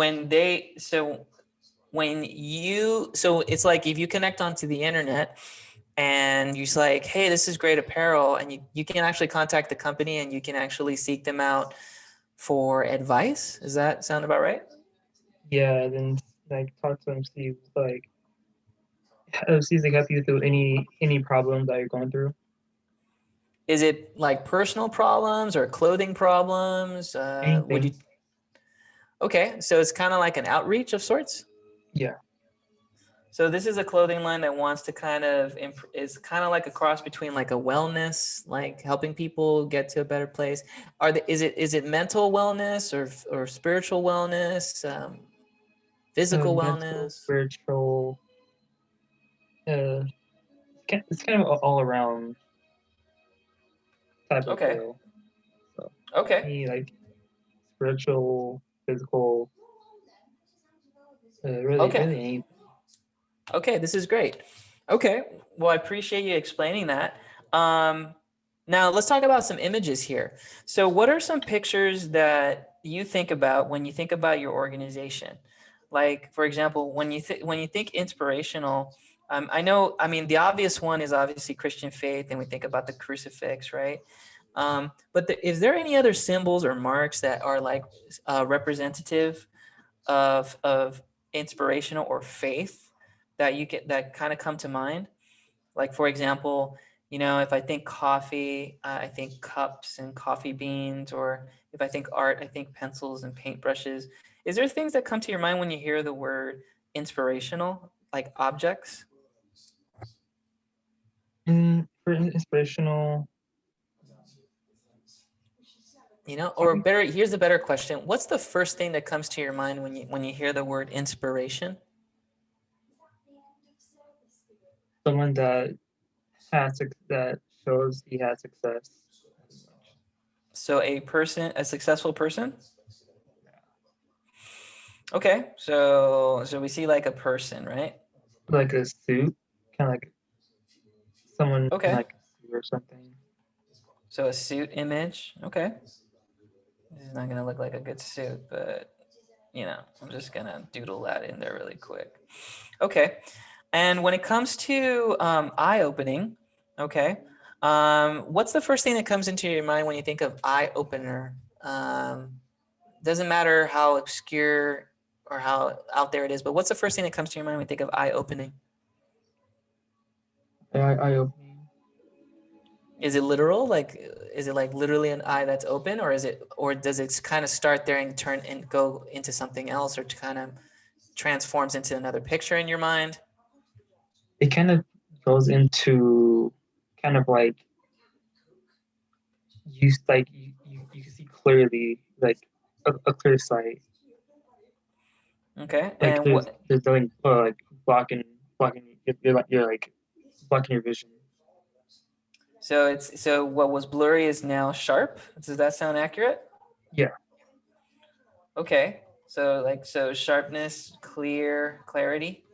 [SPEAKER 1] so it's like if you connect onto the internet and you're like, hey, this is great apparel, and you can actually contact the company and you can actually seek them out for advice. Does that sound about right?
[SPEAKER 3] Yeah, then like talk to them, see if they help you through any problems that you're going through.
[SPEAKER 1] Is it like personal problems or clothing problems? Would you?
[SPEAKER 3] Anything.
[SPEAKER 1] Okay, so it's kind of like an outreach of sorts.
[SPEAKER 3] Yeah.
[SPEAKER 1] So this is a clothing line that wants to kind of is kind of like a cross between like a wellness, like helping people get to a better place. Is it mental wellness or spiritual wellness, physical
[SPEAKER 3] Mental,
[SPEAKER 1] wellness?
[SPEAKER 3] spiritual. Uh, it's kind of all around type of
[SPEAKER 1] Okay.
[SPEAKER 3] apparel. So
[SPEAKER 1] Okay.
[SPEAKER 3] any like spiritual, physical, really
[SPEAKER 1] Okay.
[SPEAKER 3] anything.
[SPEAKER 1] Okay. This is great. Okay. Well, I appreciate you explaining that. Now let's talk about some images here. So what are some pictures that you think about when you think about your organization? Like, for example, when you think inspirational, I mean, the obvious one is obviously Christian faith, and we think about the crucifix, right? But is there any other symbols or marks that are like representative of inspirational or faith that that kind of come to mind? Like, for example, if I think coffee, I think cups and coffee beans, or if I think art, I think pencils and paintbrushes. Is there things that come to your mind when you hear the word inspirational, like objects?
[SPEAKER 3] For inspirational.
[SPEAKER 1] Or better, here's a better question. What's the first thing that comes to your mind when you hear the word inspiration?
[SPEAKER 3] Someone that that shows he has success.
[SPEAKER 1] So a successful person? Okay, so we see like a person, right?
[SPEAKER 3] Like a suit, kind of like someone in
[SPEAKER 1] Okay,
[SPEAKER 3] like a suit or something.
[SPEAKER 1] so a suit image. Okay, this is not gonna look like a good suit, but you know, I'm just gonna doodle that in there really quick. Okay, and when it comes to eye opening, okay, what's the first thing that comes into your mind when you think of eye opener? Doesn't matter how obscure or how out there it is, but what's the first thing that comes to your mind when you think of eye opening?
[SPEAKER 3] Eye opening.
[SPEAKER 1] Is it literal? Like, is it like literally an eye that's open, or is it, or does it kind of start there and turn and go into something else, or kind of transforms into another picture in your mind?
[SPEAKER 3] It kind of goes into kind of like you can see clearly like a clear sight.
[SPEAKER 1] Okay,
[SPEAKER 3] Like
[SPEAKER 1] and what?
[SPEAKER 3] there's nothing like blocking you're like blocking your vision.
[SPEAKER 1] So it's, so what was blurry is now sharp. Does that sound accurate?
[SPEAKER 3] Yeah.
[SPEAKER 1] Okay, so like, so sharpness, clear, clarity.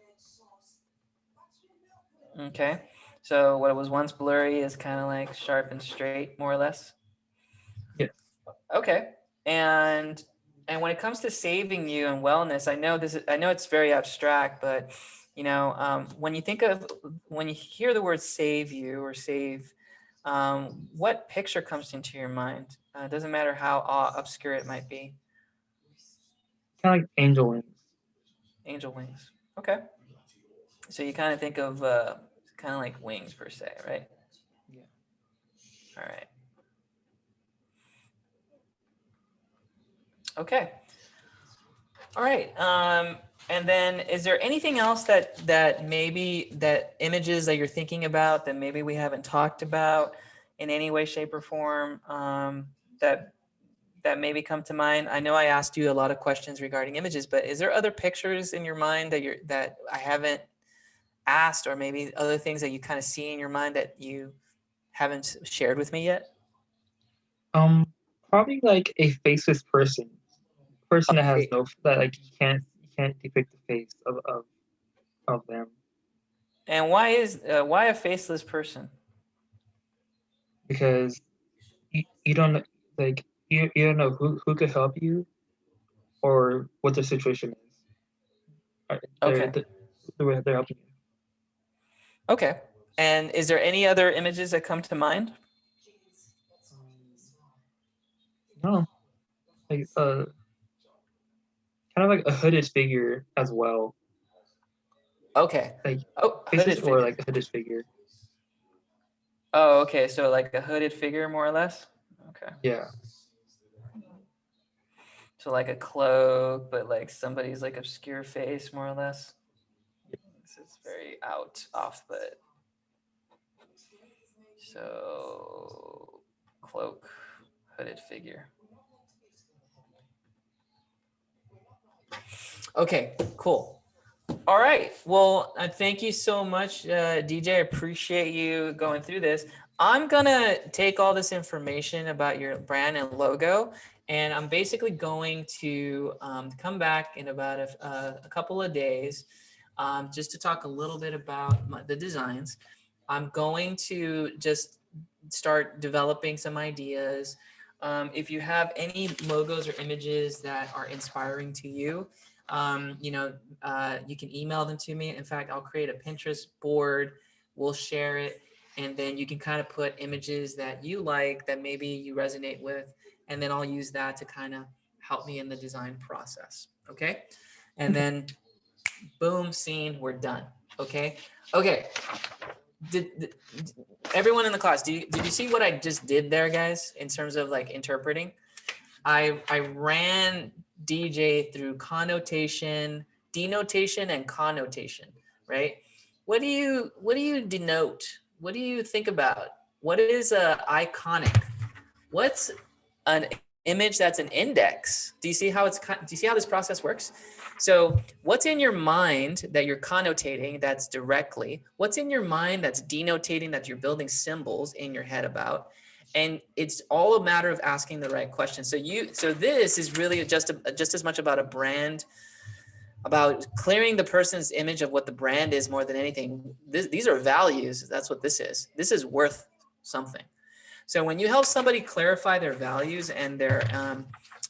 [SPEAKER 1] Okay, so what was once blurry is kind of like sharp and straight, more or less.
[SPEAKER 3] Yeah.
[SPEAKER 1] Okay, and when it comes to saving you and wellness, I know this is, I know it's very abstract, but you know, when you think of, when you hear the word save you or save, what picture comes into your mind? It doesn't matter how obscure it might be.
[SPEAKER 3] Kind of like angel wings.
[SPEAKER 1] Angel wings. Okay, so you kind of think of kind of like wings per se, right?
[SPEAKER 3] Yeah.
[SPEAKER 1] All right. Okay. All right. And then is there anything else that maybe, that images that you're thinking about that maybe we haven't talked about in any way, shape, or form, that maybe come to mind? I know I asked you a lot of questions regarding images, but is there other pictures in your mind that I haven't asked, or maybe other things that you kind of see in your mind that you haven't shared with me yet?
[SPEAKER 3] Probably like a faceless person that has
[SPEAKER 1] Okay.
[SPEAKER 3] no that like you can't depict the face of them
[SPEAKER 1] And why a faceless person?
[SPEAKER 3] because you don't like you don't know who could help you or what the situation is.
[SPEAKER 1] Okay.
[SPEAKER 3] They're helping you.
[SPEAKER 1] Okay. And is there any other images that come to mind?
[SPEAKER 3] No, like kind of like a hooded figure as well,
[SPEAKER 1] Okay.
[SPEAKER 3] like
[SPEAKER 1] Oh,
[SPEAKER 3] faces
[SPEAKER 1] hooded
[SPEAKER 3] or
[SPEAKER 1] figure.
[SPEAKER 3] like a hooded figure.
[SPEAKER 1] Oh, okay. So like a hooded figure, more or less. Okay.
[SPEAKER 3] Yeah,
[SPEAKER 1] So like a cloak, but like somebody's like obscure face, more or less. This is very off, but so cloak, hooded figure. Okay, cool. All right. Well, thank you so much, DJ. I appreciate you going through this. I'm going to take all this information about your brand and logo, and I'm basically going to come back in about a couple of days just to talk a little bit about the designs. I'm going to just start developing some ideas. If you have any logos or images that are inspiring to you, you know, you can email them to me. In fact, I'll create a Pinterest board. We'll share it. And then you can kind of put images that you like, that maybe you resonate with. And then I'll use that to kind of help me in the design process. Okay. And then boom, scene, we're done. Okay. Okay. Did everyone in the class, did you see what I just did there, guys, in terms of like interpreting? I ran DJ through connotation, denotation, and connotation, right? What do you denote? What do you think about? What is iconic? What's an image that's an index? Do you see how this process works? So what's in your mind that you're connotating that's directly? What's in your mind that's denotating, that you're building symbols in your head about? And it's all a matter of asking the right question. So this is really just as much about a brand about clearing the person's image of what the brand is more than anything. These are values. That's what this is. This is worth something. So when you help somebody clarify their values and their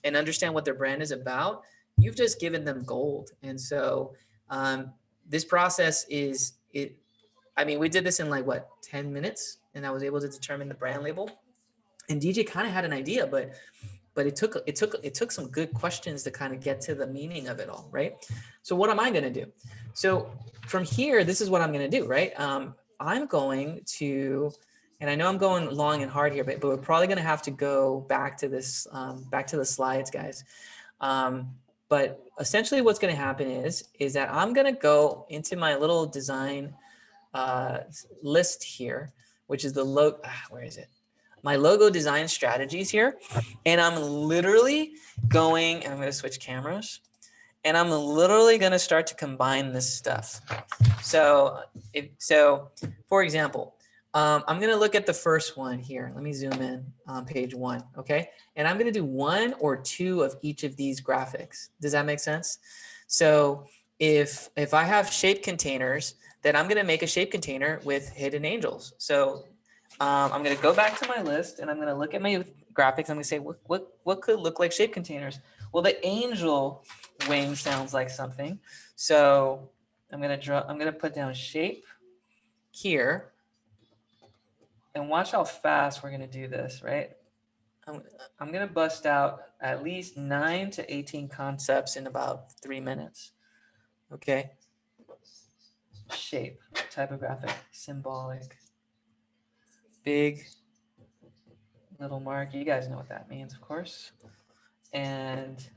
[SPEAKER 1] and understand what their brand is about, you've just given them gold. And so this process is it. I mean, we did this in like what 10 minutes, and I was able to determine the brand label. And DJ kind of had an idea, but it took some good questions to kind of get to the meaning of it all, right? So what am I going to do? So from here, this is what I'm going to do, right? I'm going to, and I know I'm going long and hard here, but we're probably going to have to go back to this, back to the slides, guys. But essentially what's going to happen is that I'm going to go into my little design list here, which is the logo. Where is it? My logo design strategies here. And I'm literally going, and I'm going to switch cameras, and I'm literally going to start to combine this stuff. So, for example, I'm going to look at the first one here. Let me zoom in on page 1. Okay. And I'm going to do 1 or 2 of each of these graphics. Does that make sense? So if I have shape containers, then I'm going to make a shape container with hidden angels. So I'm going to go back to my list, and I'm going to look at my graphics. I'm going to say, what could look like shape containers? Well, the angel wing sounds like something. So I'm going to put down shape here, and watch how fast we're going to do this, right? I'm going to bust out at least 9 to 18 concepts in about 3 minutes. Okay. Shape, typographic, symbolic, big, little mark. You guys know what that means, of course. And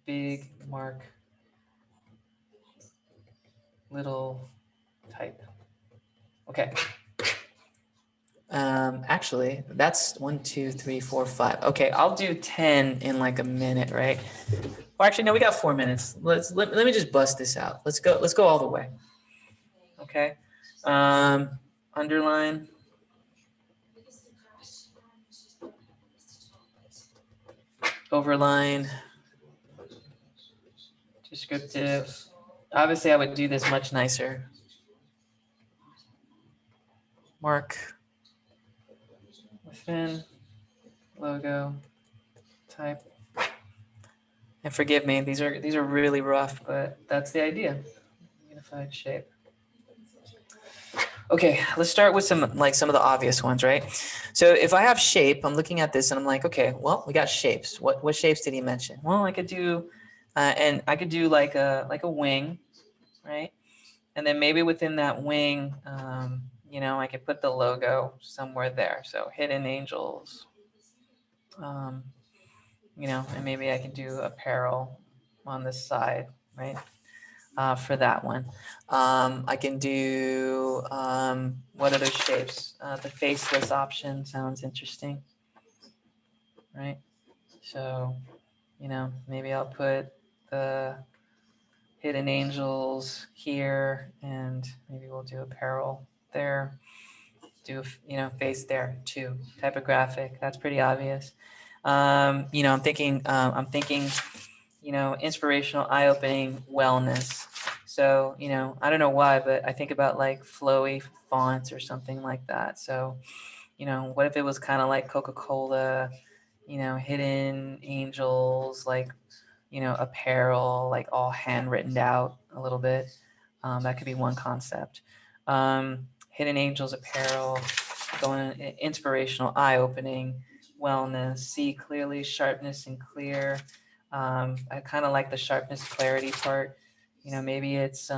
[SPEAKER 1] big mark, little type. Okay. Actually, that's 1, 2, 3, 4, 5. Okay, I'll do 10 in like a minute, right? Or actually, no, we got 4 minutes. Let me just bust this out. Let's go all the way. Okay. Underline. Overline. Descriptive. Obviously, I would do this much nicer. Mark. Within. Logo. Type. And forgive me, these are really rough, but that's the idea. Unified shape. Okay, let's start with some of the obvious ones, right? So if I have shape, I'm looking at this and I'm like, okay, well, we got shapes. What shapes did he mention? Well, I could do, and I could do like a wing, right? And then maybe within that wing, you know, I could put the logo somewhere there. So hidden angels, you know, and maybe I can do apparel on this side, right? For that one. I can do, what other shapes? The faceless option sounds interesting, right? So, you know, maybe I'll put the hidden angels here, and maybe we'll do apparel there. Do, you know, face there too. Typographic, that's pretty obvious. You know, I'm thinking, you know, inspirational, eye-opening, wellness. So, you know, I don't know why, but I think about like flowy fonts or something like that. So, you know, what if it was kind of like Coca-Cola, you know, hidden angels, like, you know, apparel, like all handwritten out a little bit. That could be one concept. Hidden angels, apparel, going inspirational, eye-opening, wellness, see clearly, sharpness and clear. I kind of like the sharpness, clarity part. You know, maybe it's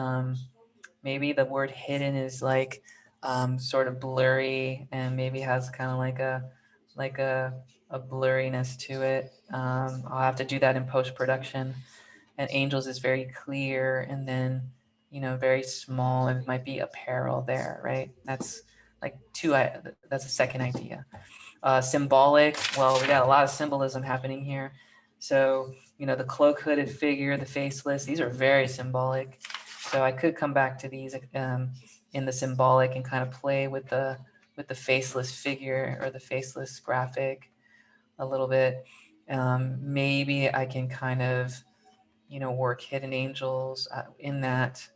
[SPEAKER 1] maybe the word hidden is like sort of blurry, and maybe has kind of like a blurriness to it. I'll have to do that in post-production. And angels is very clear, and then, you know, very small, and it might be apparel there, right? That's like that's a second idea. Symbolic, well, we got a lot of symbolism happening here. So, you know, the cloak hooded figure, the faceless, these are very symbolic. So I could come back to these in the symbolic and kind of play with the faceless figure or the faceless graphic a little bit. Maybe I can kind of you know, work hidden angels in that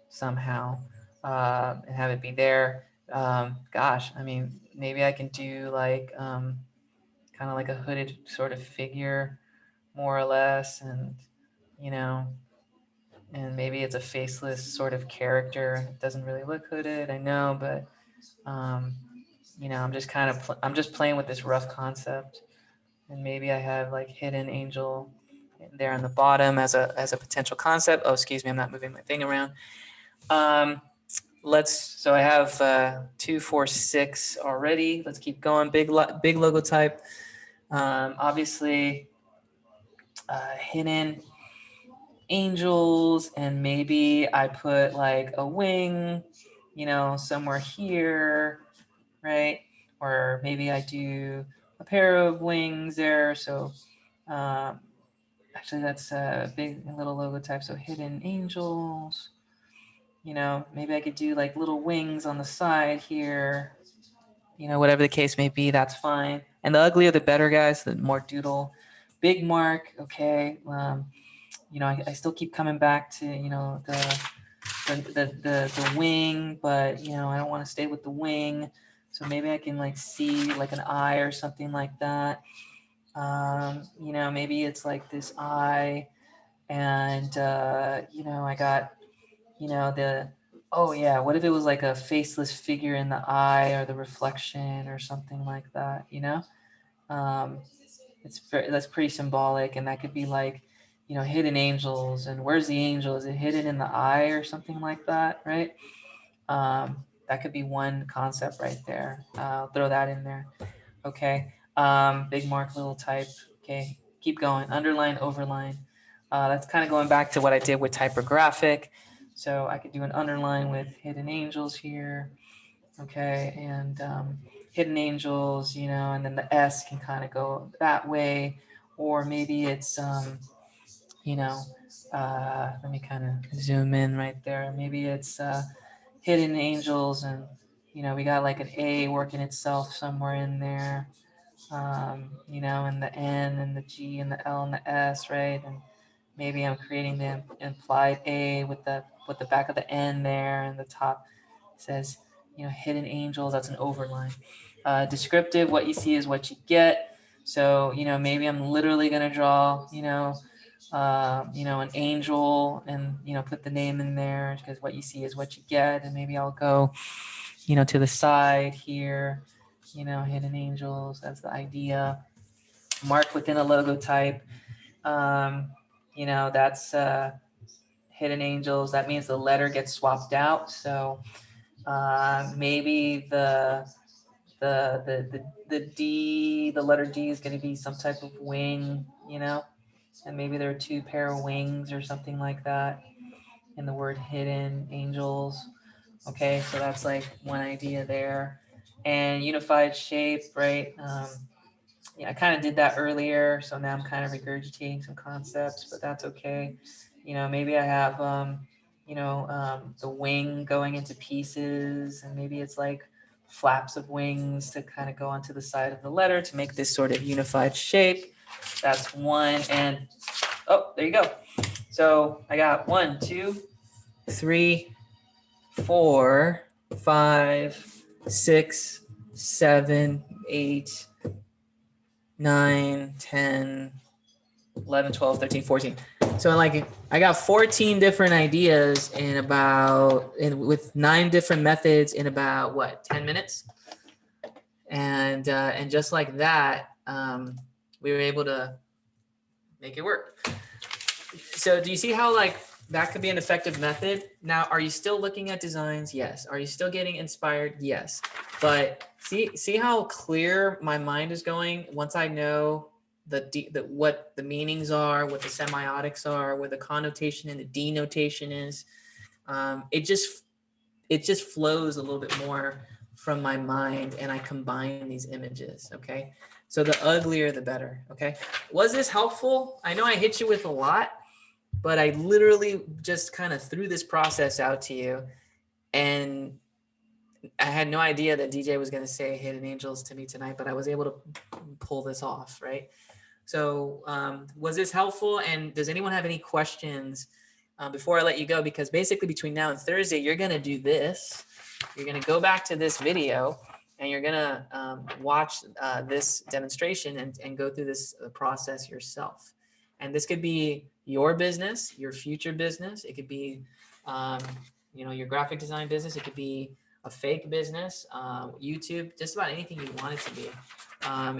[SPEAKER 1] somehow and have it be there. Gosh, I mean, maybe I can do like kind of like a hooded sort of figure, more or less, and you know, and maybe it's a faceless sort of character. It doesn't really look hooded, I know, but you know, I'm just kind of I'm just playing with this rough concept, and maybe I have like hidden angel there on the bottom as a potential concept. Oh, excuse me, I'm not moving my thing around. So I have 2, 4, 6 already. Let's keep going. Big logo type. Obviously, hidden angels, and maybe I put like a wing, you know, somewhere here, right? Or maybe I do a pair of wings there. So actually that's a big little logo type. So hidden angels, you know, maybe I could do like little wings on the side here, you know, whatever the case may be, that's fine. And the uglier the better, guys, the more doodle. Big mark, okay. You know, I still keep coming back to, you know, the wing, but you know, I don't want to stay with the wing. So maybe I can like see like an eye or something like that. You know, maybe it's like this eye, and you know, I got, you know, oh yeah, what if it was like a faceless figure in the eye or the reflection or something like that, you know? Um, that's pretty symbolic, and that could be like, you know, hidden angels, and where's the angel? Is it hidden in the eye or something like that, right? That could be one concept right there. I'll throw that in there. Okay. Big mark, little type. Okay. Keep going. Underline, overline. That's kind of going back to what I did with typographic. So I could do an underline with hidden angels here. Okay. And hidden angels, you know, and then the S can kind of go that way. Or maybe it's, you know, let me kind of zoom in right there. Maybe it's hidden angels, and, you know, we got like an A working itself somewhere in there. You know, and the N and the G and the L and the S, right? And maybe I'm creating the implied A with the back of the N there, and the top says, you know, hidden angels. That's an overline. Descriptive, what you see is what you get. So, you know, maybe I'm literally gonna draw, you know, an angel, and, you know, put the name in there, because what you see is what you get. And maybe I'll go, you know, to the side here, you know, hidden angels, that's the idea. Mark within a logo type, you know, that's hidden angels. That means the letter gets swapped out. So maybe the D, the letter D is going to be some type of wing, you know, and maybe there are 2 pair of wings or something like that in the word hidden angels. Okay, so that's like one idea there. And unified shape, right? Yeah, I kind of did that earlier, so now I'm kind of regurgitating some concepts, but that's okay. You know, maybe I have, the wing going into pieces, and maybe it's like flaps of wings to kind of go onto the side of the letter to make this sort of unified shape. That's one. And oh, there you go. So I got 1, 2, 3, 4, 5, 6, 7, 8, 9, 10, 11, 12, 13, 14. So like I got 14 different ideas with 9 different methods in about what, 10 minutes? And just like that, we were able to make it work. So do you see how like that could be an effective method? Now, are you still looking at designs? Yes. Are you still getting inspired? Yes. But see how clear my mind is going once I know what the meanings are, what the semiotics are, what the connotation and the denotation is. It just flows a little bit more from my mind, and I combine these images. Okay. So the uglier, the better. Okay. Was this helpful? I know I hit you with a lot, but I literally just kind of threw this process out to you, and I had no idea that DJ was going to say hidden angels to me tonight, but I was able to pull this off, right? So was this helpful? And does anyone have any questions before I let you go? Because basically between now and Thursday, you're going to do this. You're going to go back to this video and you're going to watch this demonstration and go through this process yourself. And this could be your business, your future business. It could be, you know, your graphic design business. It could be a fake business, YouTube, just about anything you want it to be.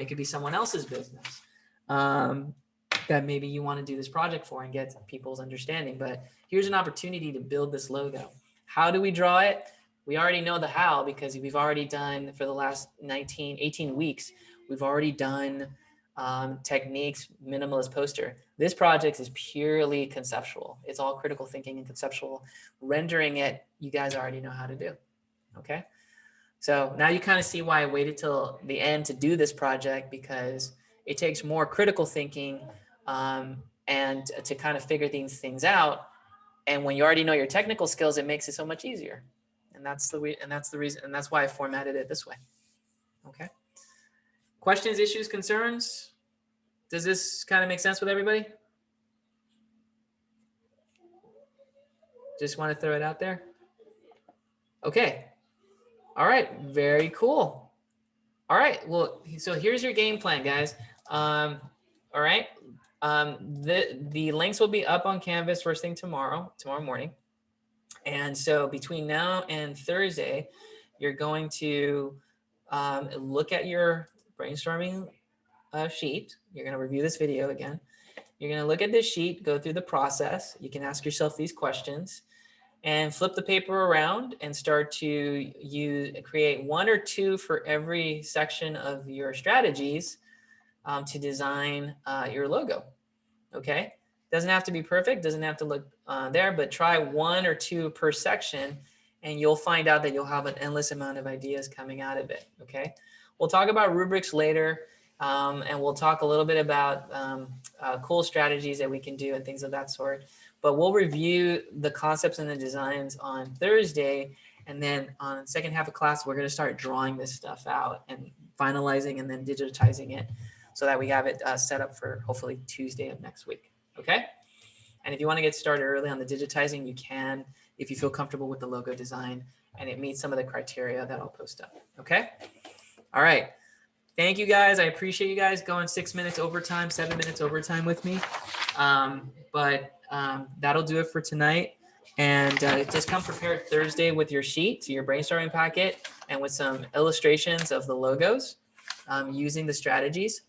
[SPEAKER 1] It could be someone else's business that maybe you want to do this project for and get people's understanding. But here's an opportunity to build this logo. How do we draw it? We already know the how because we've already done for the last 18 weeks, we've already done techniques, minimalist poster. This project is purely conceptual. It's all critical thinking and conceptual. Rendering it, you guys already know how to do. Okay. So now you kind of see why I waited till the end to do this project, because it takes more critical thinking and to kind of figure these things out. And when you already know your technical skills, it makes it so much easier. And that's the reason, and that's why I formatted it this way. Okay. Questions, issues, concerns? Does this kind of make sense with everybody? Just want to throw it out there. Okay. All right. Very cool. All right. Well, so here's your game plan, guys. All right. The links will be up on Canvas first thing tomorrow morning. And so between now and Thursday, you're going to look at your brainstorming sheet. You're going to review this video again. You're going to look at this sheet, go through the process. You can ask yourself these questions and flip the paper around and start to create one or two for every section of your strategies to design your logo. Okay. Doesn't have to be perfect, doesn't have to look there, but try one or two per section and you'll find out that you'll have an endless amount of ideas coming out of it. Okay. We'll talk about rubrics later and we'll talk a little bit about cool strategies that we can do and things of that sort. But we'll review the concepts and the designs on Thursday. And then on the second half of class, we're going to start drawing this stuff out and finalizing and then digitizing it so that we have it set up for hopefully Tuesday of next week. Okay. And if you want to get started early on the digitizing, you can, if you feel comfortable with the logo design and it meets some of the criteria that I'll post up. Okay. All right. Thank you guys. I appreciate you guys going 6 minutes overtime, 7 minutes overtime with me. That'll do it for tonight. And just come prepared Thursday with your sheet, your brainstorming packet, and with some illustrations of the logos using the strategies.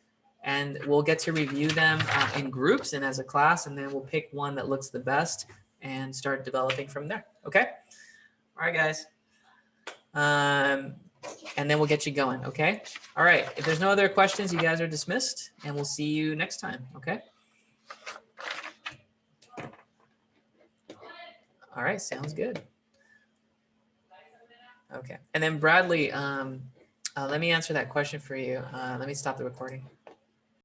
[SPEAKER 1] And we'll get to review them in groups and as a class, and then we'll pick one that looks the best and start developing from there. Okay. All right, guys. And then we'll get you going. Okay. All right. If there's no other questions, you guys are dismissed and we'll see you next time. Okay. All right. Sounds good. Okay. And then Bradley, let me answer that question for you. Let me stop the recording.